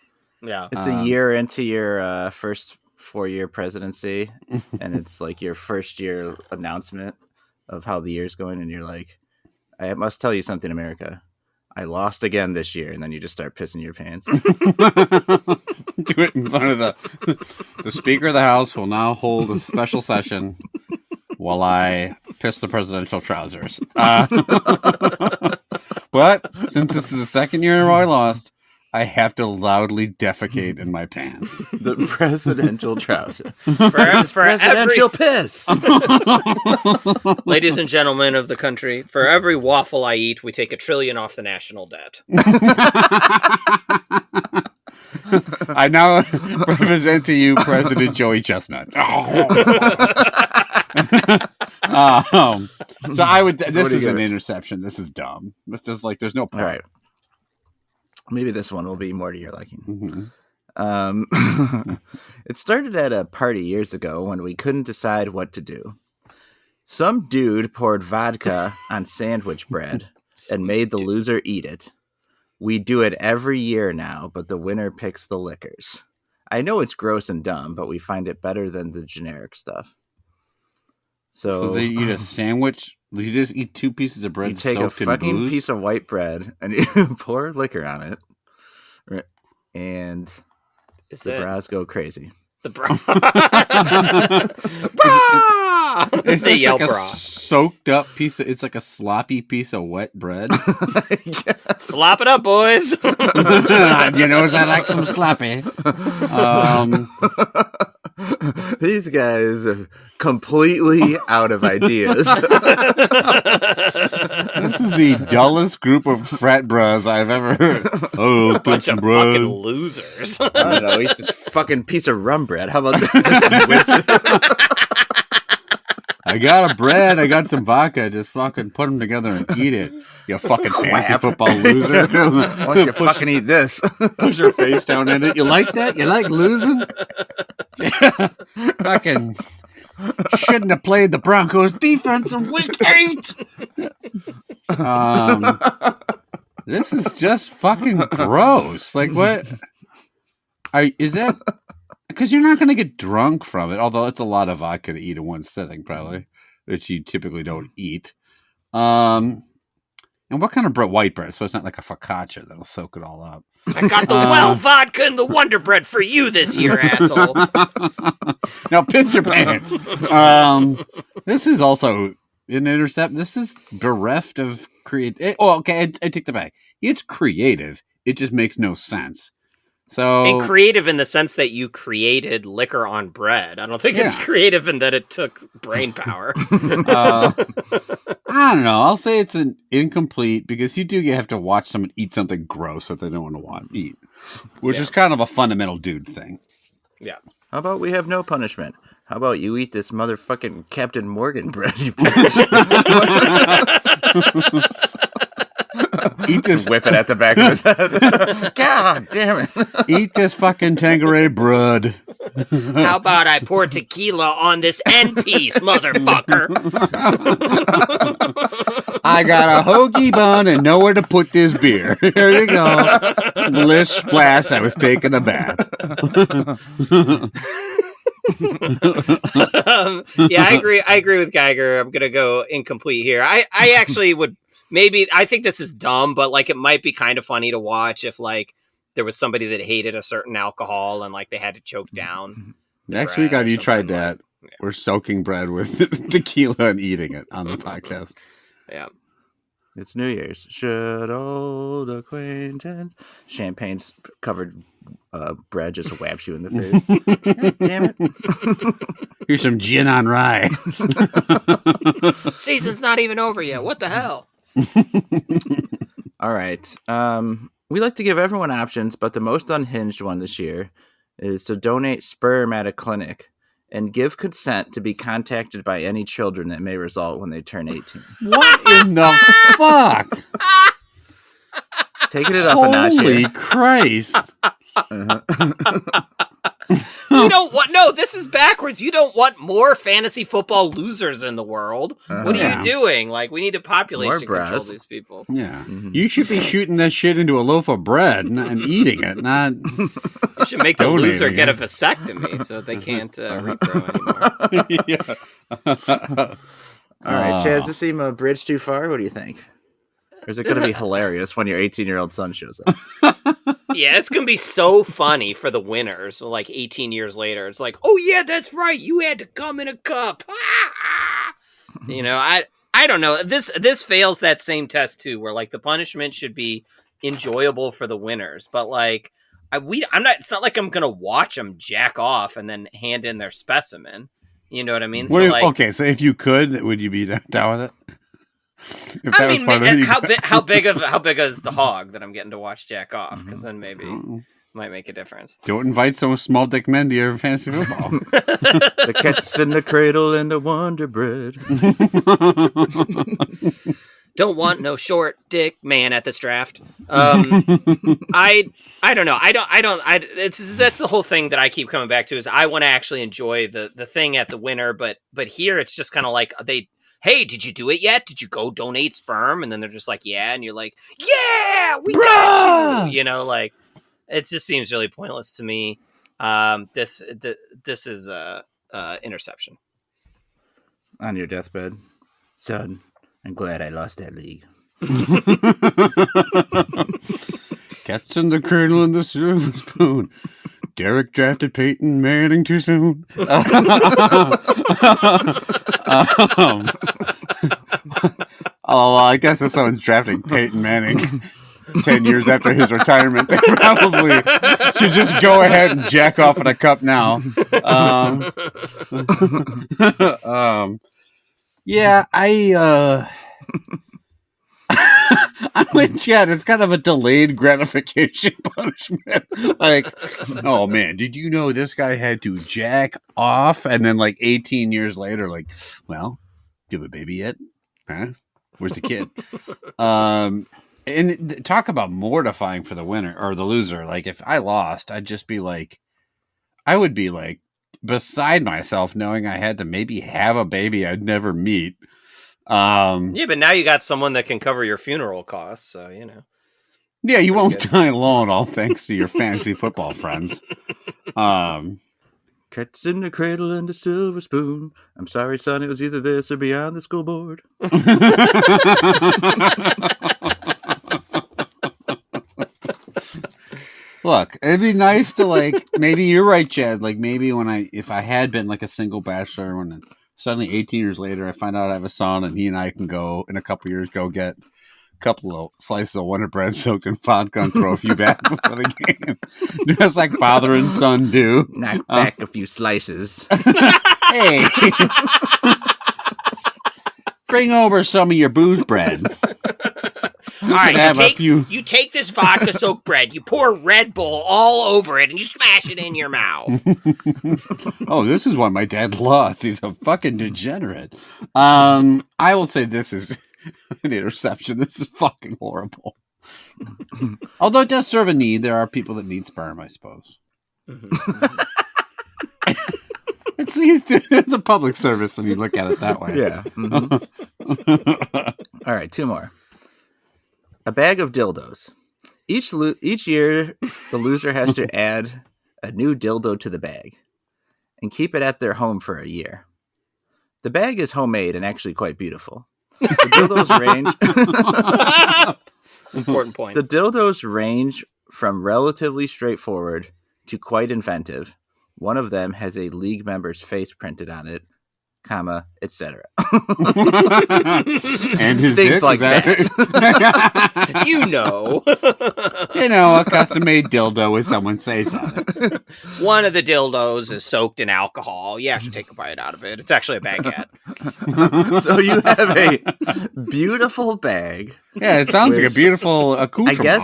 Speaker 2: Yeah.
Speaker 1: It's a year into your first 4-year presidency, and it's like your first year announcement of how the year's going, and you're like, I must tell you something, America. I lost again this year, and then you just start pissing your pants.
Speaker 3: Do it in front of the Speaker of the House will now hold a special session while I piss the presidential trousers. But since this is the second year in a row I lost, I have to loudly defecate in my pants.
Speaker 1: The presidential trouser.
Speaker 2: For
Speaker 1: Presidential piss.
Speaker 2: Ladies and gentlemen of the country, for every waffle I eat, we take $1 trillion off the national debt.
Speaker 3: I now present to you President Joey Chestnut. So I would. This is an interception. This is dumb. This is like there's no point.
Speaker 1: All right. Maybe this one will be more to your liking.
Speaker 3: Mm-hmm.
Speaker 1: It started at a party years ago when we couldn't decide what to do. Some dude poured vodka on sandwich bread and made the loser eat it. We do it every year now, but the winner picks the liquors. I know it's gross and dumb, but we find it better than the generic stuff.
Speaker 3: So they eat a sandwich. You just eat 2 pieces of bread.
Speaker 1: You take a fucking piece of white bread and you pour liquor on it, and the bras go crazy.
Speaker 2: The bra.
Speaker 3: It's
Speaker 2: They
Speaker 3: just
Speaker 2: yell
Speaker 3: like a
Speaker 2: bra.
Speaker 3: soaked up piece of. It's like a sloppy piece of wet bread.
Speaker 2: Slop it up, boys.
Speaker 3: You know, I like some sloppy.
Speaker 1: These guys are completely out of ideas.
Speaker 3: This is the dullest group of frat bros I've ever heard. Oh,
Speaker 2: Bunch of fucking losers.
Speaker 1: I don't know. Eat this fucking piece of rum bread. How about this?
Speaker 3: I got a bread. I got some vodka. Just fucking put them together and eat it. You fucking fancy football loser.
Speaker 1: Why don't you fucking eat this?
Speaker 3: Push your face down in it. You like that? You like losing? Fucking shouldn't have played the Broncos defense in week 8. This is just fucking gross. Like what? Is that? Because you're not going to get drunk from it, although it's a lot of vodka to eat in one sitting, probably, which you typically don't eat. And what kind of bread? White bread, so it's not like a focaccia that'll soak it all up.
Speaker 2: I got the well vodka and the Wonder Bread for you this year, asshole.
Speaker 3: Now piss your pants. This is also an intercept. This is bereft of creative. Oh, okay, I take that back. It's creative. It just makes no sense. So
Speaker 2: And creative in the sense that you created liquor on bread. I don't think it's creative in that it took brain power.
Speaker 3: I don't know. I'll say it's an incomplete because you do have to watch someone eat something gross that they don't want to eat, which is kind of a fundamental dude thing.
Speaker 2: Yeah.
Speaker 1: How about we have no punishment? How about you eat this motherfucking Captain Morgan bread? You
Speaker 3: Eat this,
Speaker 1: whip it at the back of his head. God damn it!
Speaker 3: Eat this fucking Tanqueray bread.
Speaker 2: How about I pour tequila on this end piece, motherfucker?
Speaker 3: I got a hoagie bun and nowhere to put this beer. Here you go. Splish splash. I was taking a bath.
Speaker 2: Yeah, I agree with Geiger. I'm gonna go incomplete here. I actually would. Maybe I think this is dumb, but like it might be kind of funny to watch if like there was somebody that hated a certain alcohol and like they had to choke down.
Speaker 3: Next week on You Tried Dat, we're soaking bread with tequila and eating it on the podcast.
Speaker 2: Yeah.
Speaker 1: It's New Year's. Should old acquaintance. Champagne's covered bread just whaps you in the face. God damn it.
Speaker 3: Here's some gin on rye.
Speaker 2: Season's not even over yet. What the hell?
Speaker 1: All right. We like to give everyone options, but the most unhinged one this year is to donate sperm at a clinic and give consent to be contacted by any children that may result when they turn 18.
Speaker 3: What in the fuck?
Speaker 1: Taking it up a notch
Speaker 3: Holy
Speaker 1: here.
Speaker 3: Christ.
Speaker 1: Uh-huh.
Speaker 2: You don't want no. This is backwards. You don't want more fantasy football losers in the world. What are you doing? Like, we need to population control these people.
Speaker 3: Yeah, you should be shooting that shit into a loaf of bread and eating it. Not.
Speaker 2: You should make the loser get a vasectomy so they can't regrow
Speaker 1: All
Speaker 2: anymore.
Speaker 1: right, Chad, does this seem a bridge too far? What do you think? Or is it going to be hilarious when your 18-year-old son shows up?
Speaker 2: Yeah, it's going to be so funny for the winners. Like 18 years later, it's like, oh yeah, that's right. You had to come in a cup. You know, I don't know. This fails that same test too, where like the punishment should be enjoyable for the winners, but like I'm not. It's not like I'm going to watch them jack off and then hand in their specimen. You know what I mean? So
Speaker 3: okay, so if you could, would you be down with it? If
Speaker 2: I mean, how big is the hog that I'm getting to watch jack off? Because then maybe might make a difference.
Speaker 3: Don't invite some small dick men to your fantasy football.
Speaker 1: The cat's in the cradle and the Wonder Bread.
Speaker 2: Don't want no short dick man at this draft. I don't know. That's the whole thing that I keep coming back to is I want to actually enjoy the thing at the winner, but here it's just kind of like hey, did you do it yet? Did you go donate sperm? And then they're just like, yeah, and you're like, yeah, we got you. You know, like it just seems really pointless to me. This is a interception
Speaker 1: on your deathbed, son. I'm glad I lost that league.
Speaker 3: Cats in the cradle and the silver spoon. Derek drafted Peyton Manning too soon. I guess if someone's drafting Peyton Manning 10 years after his retirement, they probably should just go ahead and jack off in a cup now. Yeah, I'm with Chad. It's kind of a delayed gratification punishment. Like, oh man, did you know this guy had to jack off? And then like 18 years later, like, well, do you have a baby yet? Huh? Where's the kid? And talk about mortifying for the winner or the loser. Like if I lost, I would be like beside myself knowing I had to maybe have a baby I'd never meet.
Speaker 2: Yeah, but now you got someone that can cover your funeral costs, so you know.
Speaker 3: Yeah, you won't die alone, all thanks to your fantasy football friends.
Speaker 1: Cats in the cradle and the silver spoon. I'm sorry, son, it was either this or beyond the school board.
Speaker 3: Look, it'd be nice to like. Maybe you're right, Chad. Like maybe if I had been like a single bachelor, when suddenly 18 years later I find out I have a son, and he and I can go in a couple years go get a couple of slices of Wonder Bread soaked in vodka and throw a few back before the game, just like father and son do.
Speaker 1: Knock back a few slices.
Speaker 3: Hey, bring over some of your booze bread.
Speaker 2: All right, you take this vodka soaked bread, you pour Red Bull all over it, and you smash it in your mouth.
Speaker 3: Oh, this is what my dad lost. He's a fucking degenerate. I will say this is an interception. This is fucking horrible. Although it does serve a need. There are people that need sperm, I suppose. It's a public service when you look at it that way.
Speaker 1: Yeah. Mm-hmm. All right, two more. A bag of dildos. Each year, the loser has to add a new dildo to the bag and keep it at their home for a year. The bag is homemade and actually quite beautiful. The dildos range.
Speaker 2: Important point.
Speaker 1: The dildos range from relatively straightforward to quite inventive. One of them has a league member's face printed on it, comma, etc.
Speaker 3: And his
Speaker 1: things
Speaker 3: dick,
Speaker 1: like that.
Speaker 2: You know,
Speaker 3: a custom-made dildo with someone's face on it.
Speaker 2: One of the dildos is soaked in alcohol. You have to take a bite out of it. It's actually a baguette.
Speaker 1: So you have a beautiful bag.
Speaker 3: Yeah, it sounds like a beautiful accoutrement.
Speaker 1: I guess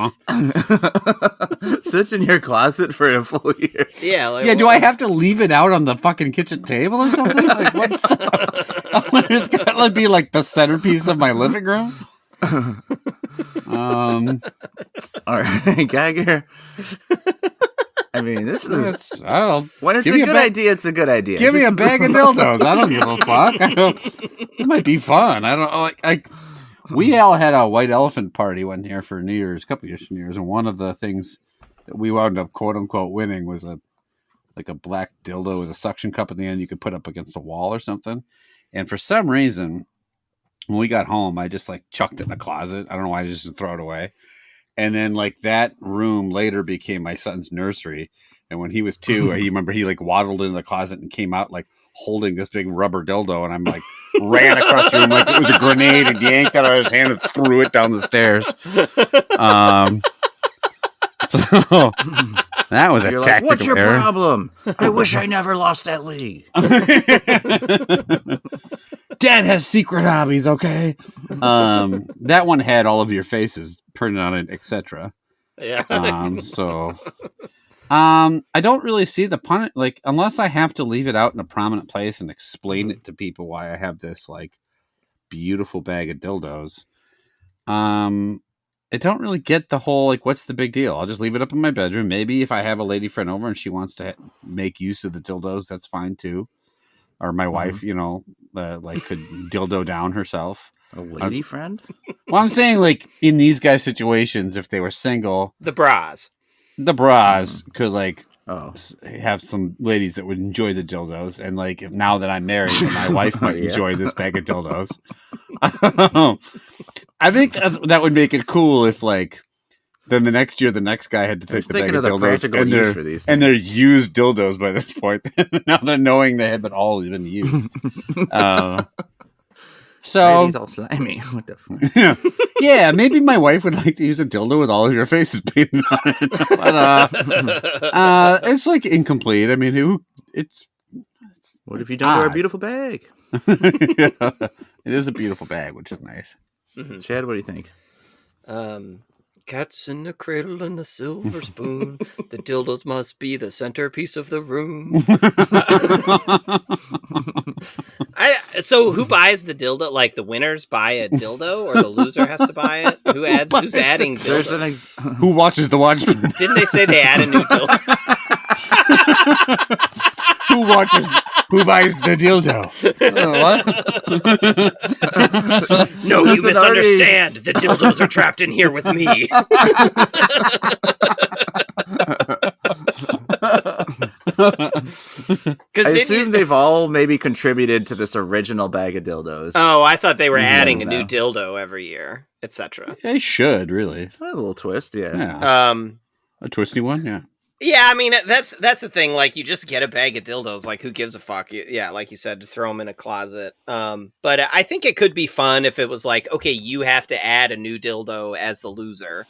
Speaker 1: sits in your closet for a full year.
Speaker 2: Yeah. Like,
Speaker 3: yeah, do I have to leave it out on the fucking kitchen table or something? Like, what's that? It's gotta be like the centerpiece of my living room.
Speaker 1: All right, Geiger. I mean, this is when it's
Speaker 3: give
Speaker 1: a
Speaker 3: me a
Speaker 1: good idea. It's a good idea.
Speaker 3: Give me a bag of dildos. I don't give a fuck. It might be fun. I don't know. We all had a white elephant party one year for New Year's, a couple years for New Year's, and one of the things that we wound up quote unquote winning was a black dildo with a suction cup at the end you could put up against a wall or something. And for some reason, when we got home, I just chucked it in a closet. I don't know why, I just didn't throw it away. And then that room later became my son's nursery. And when he was 2, I remember he waddled into the closet and came out holding this big rubber dildo. And I'm ran across the room like it was a grenade and yanked it out of his hand and threw it down the stairs. So that was a tactical
Speaker 1: what's your
Speaker 3: error.
Speaker 1: problem? I wish I never lost that league.
Speaker 3: Dad has secret hobbies, okay? That one had all of your faces printed on it, etc.
Speaker 2: Yeah.
Speaker 3: I don't really see the pun, unless I have to leave it out in a prominent place and explain it to people why I have this beautiful bag of dildos. I don't really get the whole what's the big deal? I'll just leave it up in my bedroom. Maybe if I have a lady friend over and she wants to make use of the dildos, that's fine too. Or my wife, could dildo down herself.
Speaker 1: A lady friend?
Speaker 3: Well, I'm saying in these guys' situations, if they were single,
Speaker 2: the bras
Speaker 3: could have some ladies that would enjoy the dildos, and if now that I'm married, my wife might enjoy this bag of dildos. I think that would make it cool if then the next year the next guy had to take the bag of dildos and they're used dildos by this point. Now they're knowing they have all been used. So
Speaker 1: he's all slimy. What the fuck?
Speaker 3: Yeah, maybe my wife would like to use a dildo with all of your faces painted on it. But it's incomplete. I mean, it's
Speaker 1: what if you don't wear a beautiful bag?
Speaker 3: Yeah, it is a beautiful bag, which is nice.
Speaker 1: Mm-hmm. Chad, what do you think?
Speaker 2: Cats in the cradle and the silver spoon. The dildos must be the centerpiece of the room. So who buys the dildo? The winners buy a dildo, or the loser has to buy it? Who's adding dildos?
Speaker 3: Who watches the watch?
Speaker 2: Didn't they say they add a new dildo?
Speaker 3: Who buys the dildo?
Speaker 2: What? No, you misunderstand. The dildos are trapped in here with me.
Speaker 1: I assume they've all maybe contributed to this original bag of dildos.
Speaker 2: Oh, I thought they were adding a new dildo every year, etc.
Speaker 3: They should, really.
Speaker 1: A little twist, yeah.
Speaker 3: A twisty one, yeah.
Speaker 2: Yeah, I mean, that's the thing. You just get a bag of dildos. Who gives a fuck? Yeah, like you said, to throw them in a closet. But I think it could be fun if it was okay, you have to add a new dildo as the loser,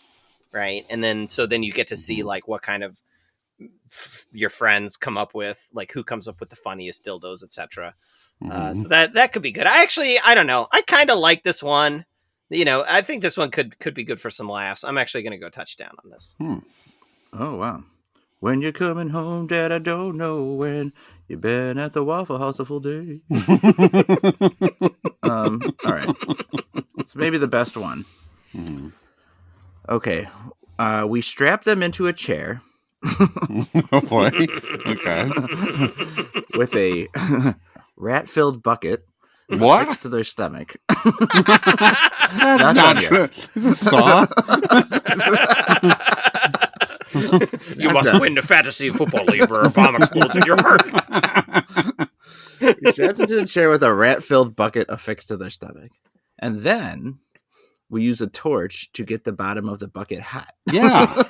Speaker 2: right? And then you get to see what kind of your friends come up with, who comes up with the funniest dildos, etc. So that could be good. I don't know. I kind of like this one. I think this one could be good for some laughs. I'm actually going to go touchdown on this.
Speaker 1: Oh, wow. When you're coming home, Dad, I don't know when. You've been at the Waffle House a full day. All right. It's maybe the best one. Okay. We strap them into a chair.
Speaker 3: Oh, boy. Okay.
Speaker 1: With a rat-filled bucket.
Speaker 3: What?
Speaker 1: Next to their stomach.
Speaker 3: That's not good. Is this a saw?
Speaker 2: You must win the fantasy football league where a bomb explodes in your heart.
Speaker 1: We strapped into the chair with a rat-filled bucket affixed to their stomach. And then we use a torch to get the bottom of the bucket hot.
Speaker 3: Yeah.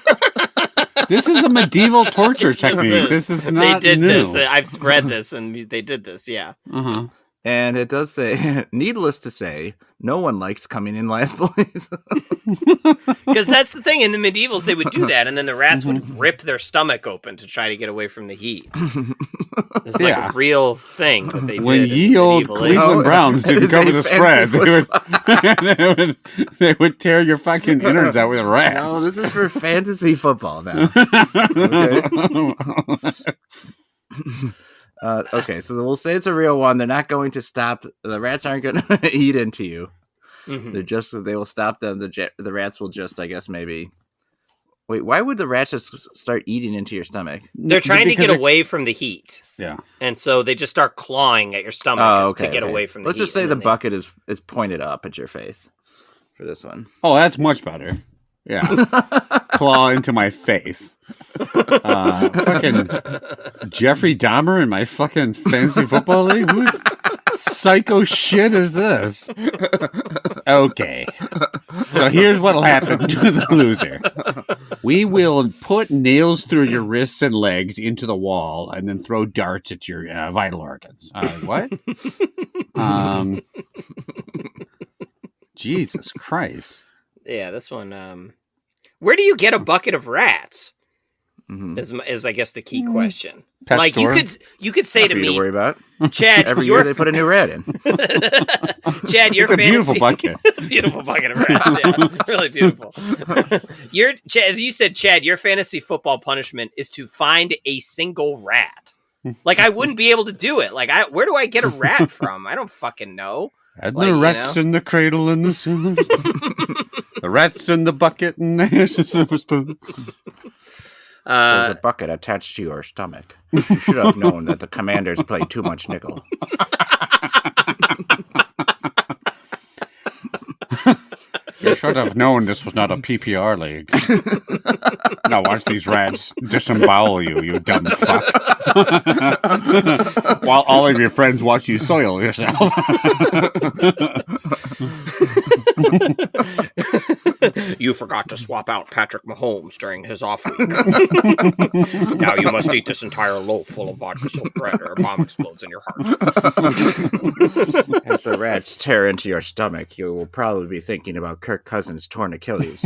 Speaker 3: This is a medieval torture technique. This is not
Speaker 2: They did
Speaker 3: new.
Speaker 2: this. I've read this, and they did this, yeah.
Speaker 3: Uh-huh.
Speaker 1: And it does say, needless to say, no one likes coming in last place.
Speaker 2: Because that's the thing. In the medievals, they would do that, and then the rats would rip their stomach open to try to get away from the heat. It's a real thing that they did.
Speaker 3: When ye old Cleveland Browns didn't cover the spread, they would tear your fucking innards out with rats.
Speaker 1: No, this is for fantasy football now. Okay, so we'll say it's a real one. They're not going to stop. The rats aren't going to eat into you. Mm-hmm. They will stop them. The rats will just, I guess, maybe Wait, why would the rats just start eating into your stomach?
Speaker 2: They're trying to get away from the heat.
Speaker 3: Yeah.
Speaker 2: And so they just start clawing at your stomach to get away from the
Speaker 1: Let's
Speaker 2: heat.
Speaker 1: just say the bucket is pointed up at your face for this one.
Speaker 3: Oh, that's much better. Yeah. Claw into my face. Fucking Jeffrey Dahmer in my fucking fantasy football league? Who's psycho shit is this? Okay. So here's what'll happen to the loser. We will put nails through your wrists and legs into the wall and then throw darts at your vital organs. What? Jesus Christ.
Speaker 2: Yeah, this one. Where do you get a bucket of rats? Is I guess the key question.
Speaker 3: Pet
Speaker 2: like
Speaker 3: store?
Speaker 2: you could say to
Speaker 1: For you
Speaker 2: me,
Speaker 1: to worry about.
Speaker 2: Chad,
Speaker 1: Every year they put a new rat in.
Speaker 2: Chad, your
Speaker 3: It's a
Speaker 2: fantasy
Speaker 3: beautiful bucket.
Speaker 2: beautiful bucket of rats. Yeah, really beautiful. Chad, you said, Chad, your fantasy football punishment is to find a single rat. Like I wouldn't be able to do it. Like where do I get a rat from? I don't fucking know.
Speaker 3: And
Speaker 2: Like,
Speaker 3: the rats in the cradle and the silver spoon. The rats in the bucket and there's a silver spoon.
Speaker 1: There's a bucket attached to your stomach. You should have known that the Commanders played too much nickel.
Speaker 3: You should have known this was not a PPR league. Now watch these rats disembowel you, you dumb fuck. While all of your friends watch you soil yourself.
Speaker 2: You forgot to swap out Patrick Mahomes during his off week. Now you must eat this entire loaf full of vodka soaked bread or a bomb explodes in your heart.
Speaker 1: As the rats tear into your stomach, you will probably be thinking about Kirk Cousins' torn Achilles.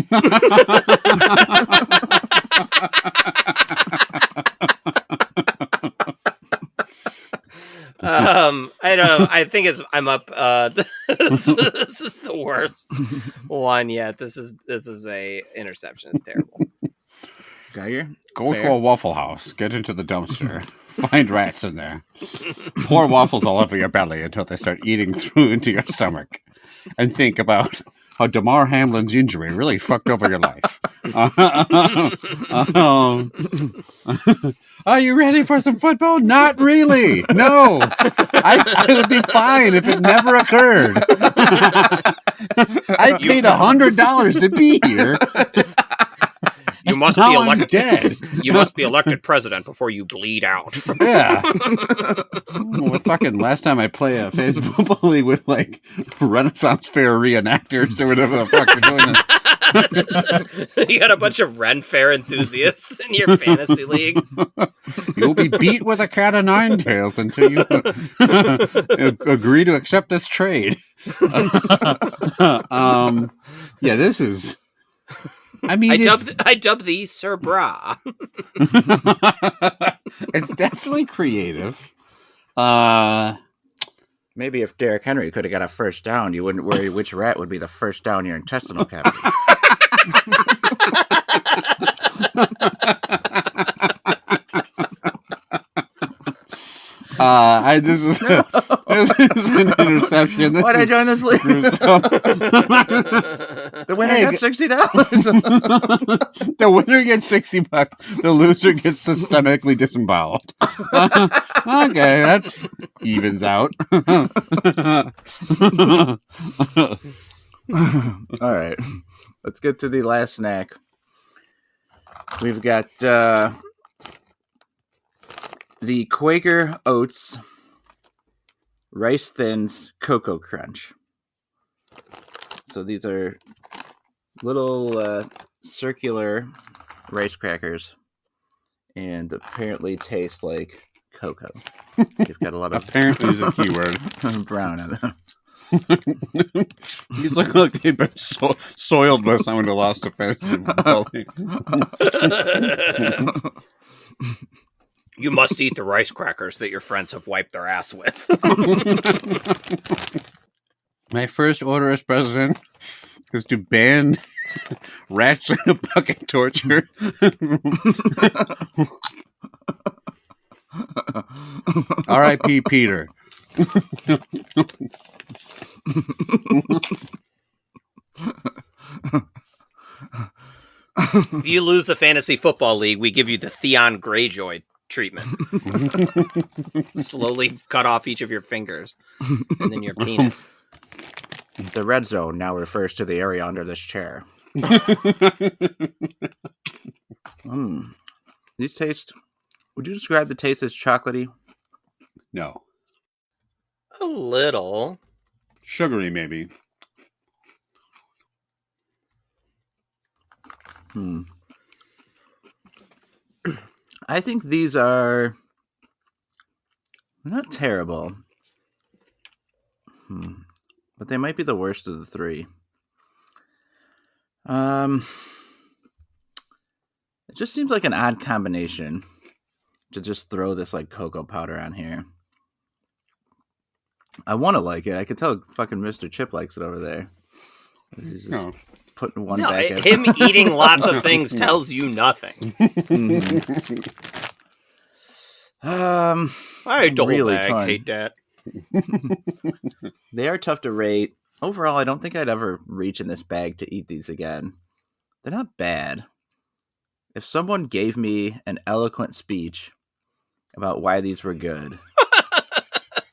Speaker 2: I don't know. I think I'm up. This is the worst one yet. This is a interception. It's terrible.
Speaker 1: Geiger?
Speaker 3: Go
Speaker 1: Fair.
Speaker 3: to a Waffle House, get into the dumpster, find rats in there, pour waffles all over your belly until they start eating through into your stomach, and think about how Damar Hamlin's injury really fucked over your life. Are you ready for some football? Not really. No. I would be fine if it never occurred. I paid $100 to be here.
Speaker 2: You must
Speaker 3: Now
Speaker 2: be
Speaker 3: I'm
Speaker 2: elected.
Speaker 3: dead.
Speaker 2: You must be elected president before you bleed out.
Speaker 3: Yeah. Well, fucking last time I play a fantasy football league with like Renaissance Fair reenactors or whatever the fuck you're doing.
Speaker 2: You got a bunch of Ren Fair enthusiasts in your fantasy league.
Speaker 3: You'll be beat with a cat of nine tails until you agree to accept this trade. Yeah, this is. I mean,
Speaker 2: I dub thee Sir Bra.
Speaker 3: it's definitely creative.
Speaker 1: Maybe if Derrick Henry could have got a first down, you wouldn't worry which rat would be the first down in your intestinal cavity.
Speaker 3: This is an interception.
Speaker 1: Why'd I join this league? The winner got $60.
Speaker 3: The winner gets $60. The loser gets systemically disemboweled. Okay, that evens out.
Speaker 1: All right. Let's get to the last snack. We've got the Quaker Oats Rice Thins Cocoa Crunch. So these are little circular rice crackers and apparently taste like cocoa. You've got a lot of
Speaker 3: Apparently is a keyword.
Speaker 1: brown in them.
Speaker 3: These look like they've been soiled by someone who lost a fantasy football league.
Speaker 2: You must eat the rice crackers that your friends have wiped their ass with.
Speaker 3: My first order as president is to ban rats in a bucket torture. R.I.P. Peter.
Speaker 2: If you lose the fantasy football league, we give you the Theon Greyjoy treatment. Slowly cut off each of your fingers and then your penis.
Speaker 1: The red zone now refers to the area under this chair. These taste... Would you describe the taste as chocolatey?
Speaker 3: No.
Speaker 2: A little.
Speaker 3: Sugary, maybe.
Speaker 1: I think these are not terrible. But they might be the worst of the three. It just seems like an odd combination to just throw this like cocoa powder on here. I want to like it. I can tell fucking Mr. Chip likes it over there. He's just putting one back in.
Speaker 2: Him eating lots of things tells you nothing. I don't
Speaker 1: really
Speaker 2: hate that.
Speaker 1: They are tough to rate. Overall, I don't think I'd ever reach in this bag to eat these again. They're not bad. If someone gave me an eloquent speech about why these were good,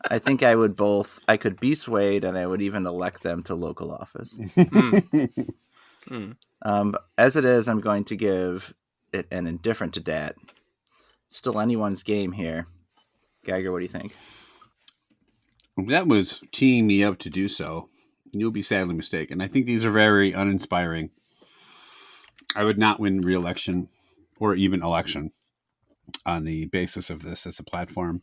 Speaker 1: I think I could be swayed, and I would even elect them to local office. As it is, I'm going to give it an indifferent to Dat. Still anyone's game here. Geiger, what do you think?
Speaker 3: That was teeing me up to do so. You'll be sadly mistaken. I think these are very uninspiring. I would not win re-election or even election on the basis of this as a platform.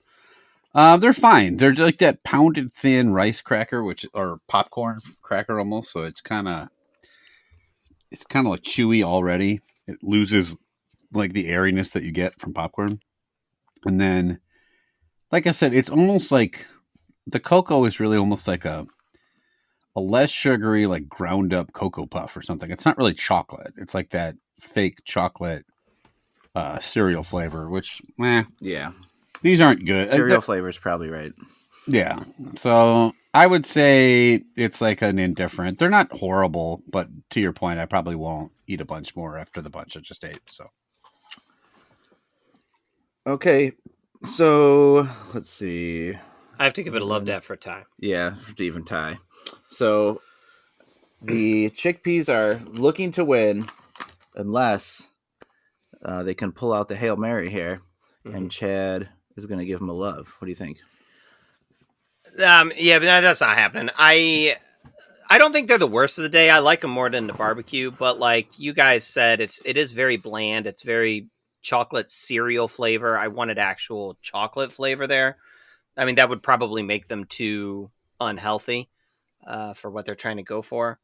Speaker 3: They're fine. They're like that pounded thin rice cracker, or popcorn cracker almost. So it's kind of like chewy already. It loses like the airiness that you get from popcorn. And then, like I said, it's almost like the cocoa is really almost like a less sugary, like ground up Cocoa Puff or something. It's not really chocolate. It's like that fake chocolate cereal flavor, which,
Speaker 1: yeah,
Speaker 3: these aren't good.
Speaker 1: Cereal flavor is probably right.
Speaker 3: Yeah. So I would say it's like an indifferent. They're not horrible, but to your point, I probably won't eat a bunch more after the bunch I just ate. So.
Speaker 1: Okay. So let's see.
Speaker 2: I have to give it a love dat for a tie.
Speaker 1: Yeah, to even tie. So the Chickpeas are looking to win unless they can pull out the Hail Mary here, and Chad is going to give them a love. What do you think?
Speaker 2: Yeah, but that's not happening. I don't think they're the worst of the day. I like them more than the barbecue, but like you guys said, it is very bland. It's very chocolate cereal flavor. I wanted actual chocolate flavor there. I mean, that would probably make them too unhealthy for what they're trying to go for.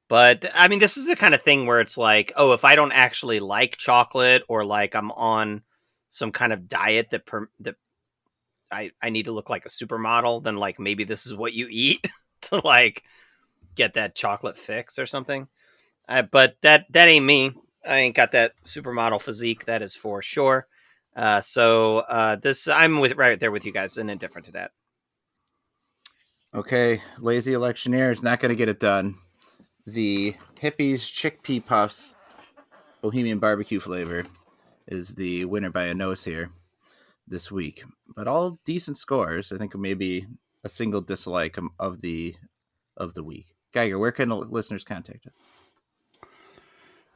Speaker 2: But I mean, this is the kind of thing where it's like, oh, if I don't actually like chocolate, or like I'm on some kind of diet that I need to look like a supermodel, then like maybe this is what you eat to like get that chocolate fix or something. But that ain't me. I ain't got that supermodel physique. That is for sure. So I'm right there with you guys, and indifferent to that.
Speaker 1: Okay, lazy electioneer is not going to get it done. The Hippies Chickpea Puffs Bohemian barbecue flavor is the winner by a nose here this week. But all decent scores. I think maybe a single dislike of the week. Geiger, where can the listeners contact us?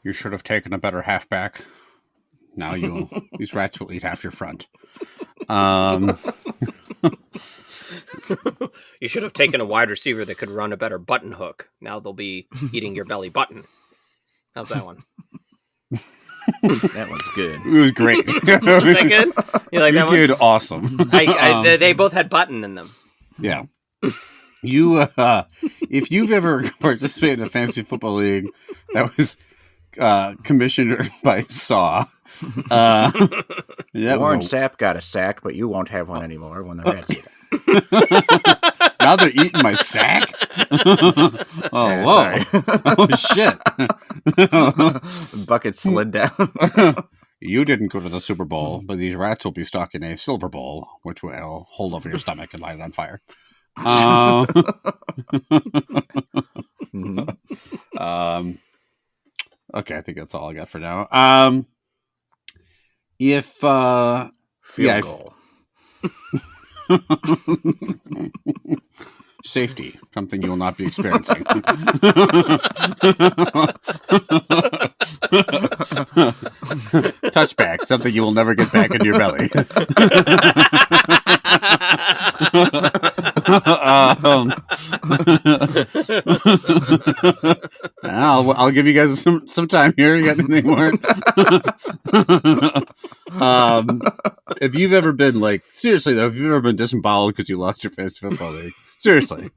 Speaker 3: You should have taken a better halfback. Now these rats will eat half your front.
Speaker 2: You should have taken a wide receiver that could run a better button hook. Now they'll be eating your belly button. How's that one?
Speaker 1: That one's good.
Speaker 3: It was great.
Speaker 2: Was that good? You like that one?
Speaker 3: You did awesome.
Speaker 2: They both had button in them.
Speaker 3: Yeah. You, if you've ever participated in a fantasy football league that was commissioned by Saw,
Speaker 1: Warren Sapp got a sack, but you won't have one anymore when the Reds.
Speaker 3: Now they're eating my sack. Oh,
Speaker 1: Yeah,
Speaker 3: whoa! Oh shit!
Speaker 1: Bucket slid down.
Speaker 3: You didn't go to the Super Bowl, but these rats will be stuck in a silver bowl, which will hold over your stomach and light it on fire. Okay, I think that's all I got for now. If
Speaker 1: Field
Speaker 3: yeah,
Speaker 1: goal.
Speaker 3: safety, something you will not be experiencing. Touchback, something you will never get back into your belly. I'll give you guys some time here. You got anything more? If you've ever been seriously though, if you've ever been disemboweled because you lost your fantasy football league, seriously,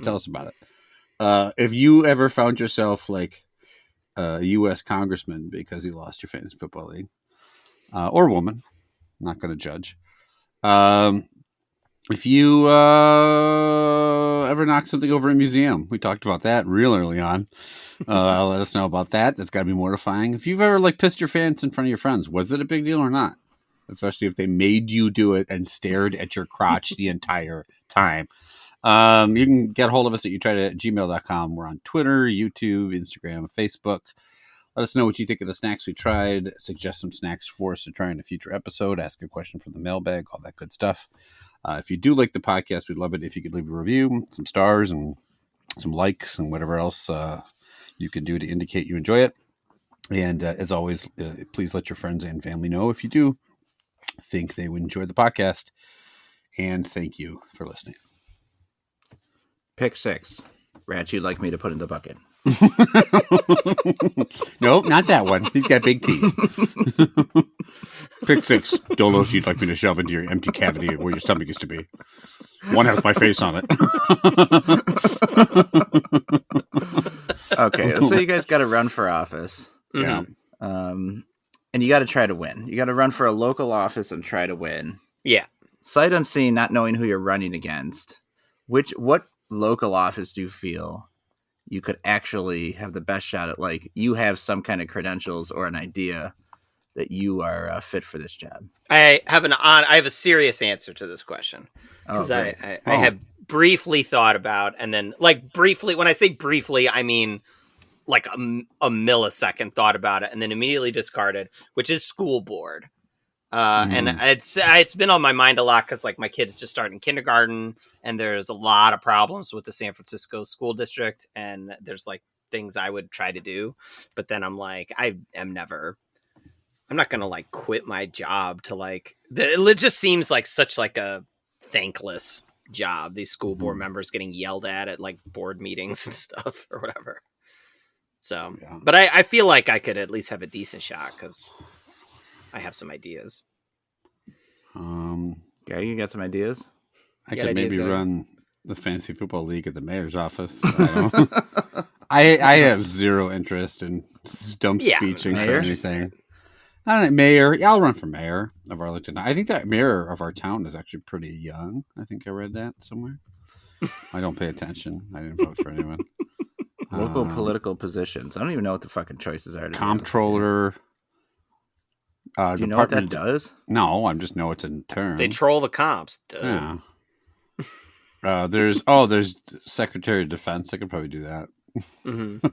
Speaker 3: tell us about it. If you ever found yourself like a U.S. congressman because you lost your fantasy football league, or woman, not going to judge. If you ever knock something over a museum, we talked about that real early on. Let us know about that. That's got to be mortifying. If you've ever pissed your pants in front of your friends, was it a big deal or not? Especially if they made you do it and stared at your crotch the entire time. You can get a hold of us at youtried@gmail.com. We're on Twitter, YouTube, Instagram, Facebook. Let us know what you think of the snacks we tried. Suggest some snacks for us to try in a future episode. Ask a question from the mailbag, all that good stuff. If you do like the podcast, we'd love it if you could leave a review, some stars, and some likes, and whatever else you can do to indicate you enjoy it. And as always, please let your friends and family know if you do think they would enjoy the podcast. And thank you for listening.
Speaker 1: Pick 6. Rat you'd like me to put in the bucket.
Speaker 3: No, not that one. He's got big teeth. Pick 6. Dolos you'd like me to shove into your empty cavity where your stomach used to be. One has my face on it.
Speaker 1: Okay, so you guys got to run for office.
Speaker 3: Yeah.
Speaker 1: And you got to try to win. You got to run for a local office and try to win.
Speaker 2: Yeah.
Speaker 1: Sight unseen, not knowing who you're running against. What local office do you feel you could actually have the best shot at? You have some kind of credentials or an idea that you are fit for this job.
Speaker 2: I have a serious answer to this question because I have briefly thought about, and then briefly, when I say briefly, I mean a millisecond thought about it and then immediately discarded, which is school board. And it's been on my mind a lot because my kids just starting kindergarten and there's a lot of problems with the San Francisco school district, and there's things I would try to do, but then I'm not gonna quit my job to it just seems like such a thankless job, these school board members getting yelled at board meetings and stuff or whatever. So yeah. But I feel like I could at least have a decent shot because I have some ideas.
Speaker 1: Yeah, you got some ideas?
Speaker 3: I could maybe run the fantasy football league at the mayor's office. I have zero interest in stump speeching for anything. I don't know, mayor. Yeah, I'll run for mayor of Arlington. I think that mayor of our town is actually pretty young. I think I read that somewhere. I don't pay attention. I didn't vote for anyone.
Speaker 1: Local political positions. I don't even know what the fucking choices are.
Speaker 3: Comptroller.
Speaker 1: Do you know what that does?
Speaker 3: No, I just know it's a term.
Speaker 2: They troll the comps. Duh.
Speaker 3: Yeah. There's Secretary of Defense. I could probably do that.
Speaker 2: Mm-hmm.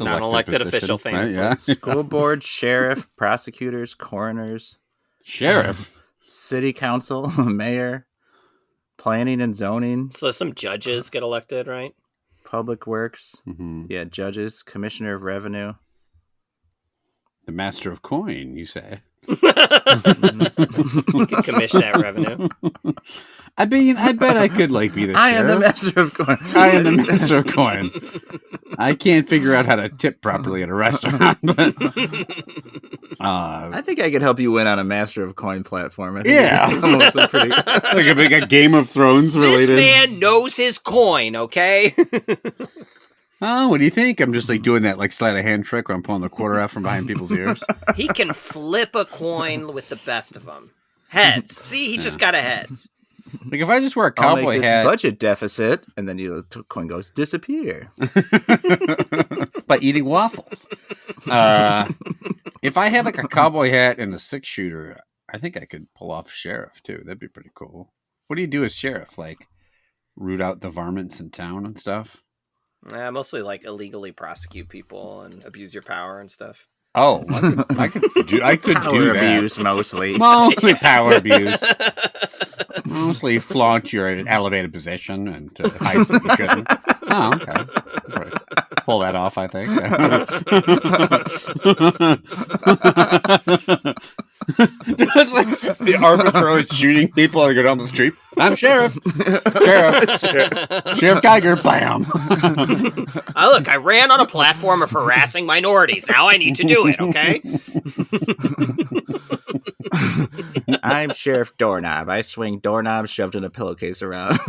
Speaker 2: Not an elected official thing.
Speaker 3: Right? Yeah.
Speaker 1: School board, sheriff, prosecutors, coroners,
Speaker 3: sheriff,
Speaker 1: city council, mayor, planning and zoning.
Speaker 2: So some judges get elected, right?
Speaker 1: Public works.
Speaker 3: Mm-hmm.
Speaker 1: Yeah, judges, commissioner of revenue.
Speaker 3: The master of coin, you say?
Speaker 2: You can commission that revenue.
Speaker 3: I bet I could be the
Speaker 1: I am the master of coin.
Speaker 3: I am the master of coin. I can't figure out how to tip properly at a restaurant, but
Speaker 1: I think I could help you win on a master of coin platform.
Speaker 3: Yeah,
Speaker 1: pretty...
Speaker 3: like a Game of Thrones related.
Speaker 2: This man knows his coin, okay?
Speaker 3: Oh, what do you think? I'm just doing that sleight of hand trick where I'm pulling the quarter out from behind people's ears.
Speaker 2: He can flip a coin with the best of them. Heads. See, he just got a heads.
Speaker 3: If I just wear a cowboy hat,
Speaker 1: budget deficit, and then the coin goes disappear
Speaker 3: by eating waffles. If I had a cowboy hat and a 6-shooter, I think I could pull off sheriff too. That'd be pretty cool. What do you do as sheriff? Root out the varmints in town and stuff?
Speaker 2: Mostly like illegally prosecute people and abuse your power and stuff.
Speaker 3: Oh, I could do
Speaker 1: Power
Speaker 3: that.
Speaker 1: abuse mostly.
Speaker 3: Mostly power abuse. Mostly flaunt your elevated position and heights that you shouldn't. Oh, okay. Pull that off, I think. It's like the arbitrarily shooting people as they go down the street. I'm sheriff. Sheriff Geiger. Bam.
Speaker 2: Oh, look, I ran on a platform of harassing minorities. Now I need to do it, okay?
Speaker 1: I'm Sheriff Doorknob. I swing doorknobs shoved in a pillowcase around.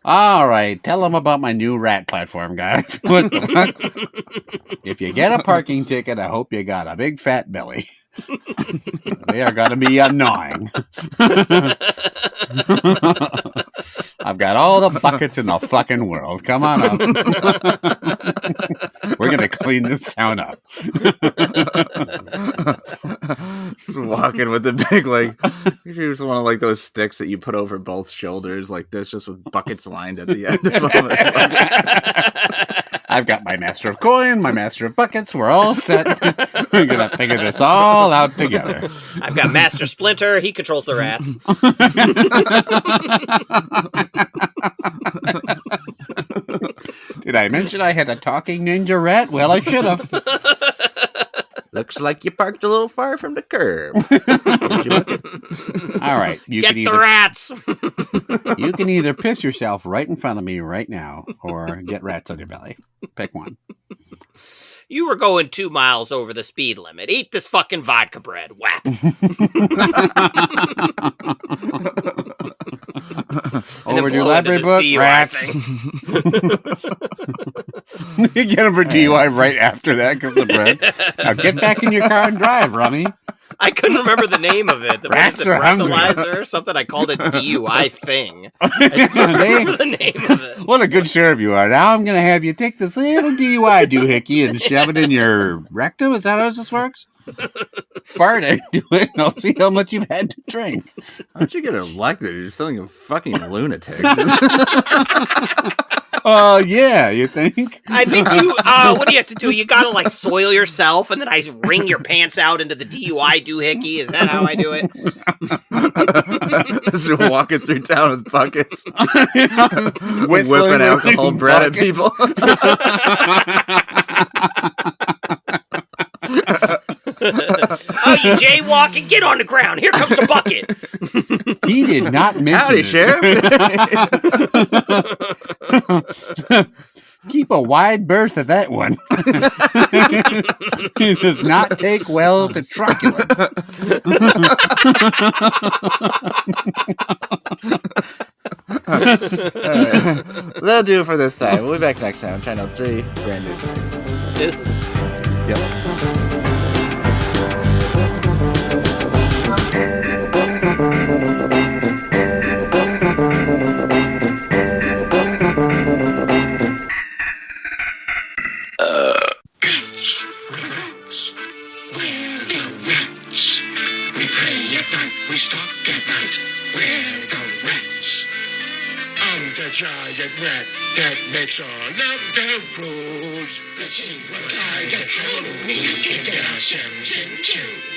Speaker 3: All right, tell them about my new rat platform, guys. What the fuck? If you get a parking ticket, I hope you got a big fat belly. They are going to be annoying. I've got all the buckets in the fucking world. Come on up. We're going to clean this town up.
Speaker 1: Just walking with the big, like, you just one of like those sticks that you put over both shoulders, like this, just with buckets lined at the end of them.
Speaker 3: I've got my master of coin, my master of buckets. We're all set. We're going to figure this all out together.
Speaker 2: I've got Master Splinter. He controls the rats.
Speaker 3: Did I mention I had a talking ninja rat? Well, I should have.
Speaker 1: Looks like you parked a little far from the curb.
Speaker 3: All right.
Speaker 2: Get the rats.
Speaker 3: You can either piss yourself right in front of me right now or get rats on your belly. Pick one.
Speaker 2: You were going 2 miles over the speed limit. Eat this fucking vodka bread. Whap.
Speaker 3: Overdue library book, rats. You get them for DUI right after that because the bread. Now get back in your car and drive, Rummy.
Speaker 2: I couldn't remember the name of it.
Speaker 3: Rats are hungry.
Speaker 2: Breathalyzer or something. I called it DUI thing. I couldn't remember the name of it.
Speaker 3: What a good sheriff you are. Now I'm going to have you take this little DUI doohickey and shove it in your rectum. Is that how this works? Fart into it, and I'll see how much you've had to drink.
Speaker 1: How'd you get elected? You're just like a fucking lunatic.
Speaker 3: Yeah, you think?
Speaker 2: I think you, what do you have to do? You gotta, like, soil yourself, and then I wring your pants out into the DUI doohickey. Is that how I do it?
Speaker 1: Just walking through town with buckets.
Speaker 3: Whistling
Speaker 1: Whipping alcohol bread at people.
Speaker 2: Oh, you jaywalking? Get on the ground. Here comes the bucket.
Speaker 3: He did not mention
Speaker 1: Howdy,
Speaker 3: it.
Speaker 1: Sheriff.
Speaker 3: Keep a wide berth of that one. He does not take well to truculence.
Speaker 1: Right. That'll do it for this time. We'll be back next time. Channel 3, brand new series.
Speaker 2: This is...
Speaker 3: Yep.
Speaker 4: Rats, we're the rats. We pray at night, we stalk at night. We're the rats. I'm the giant rat that makes all of the rules. Let's see what I control we can get ourselves into.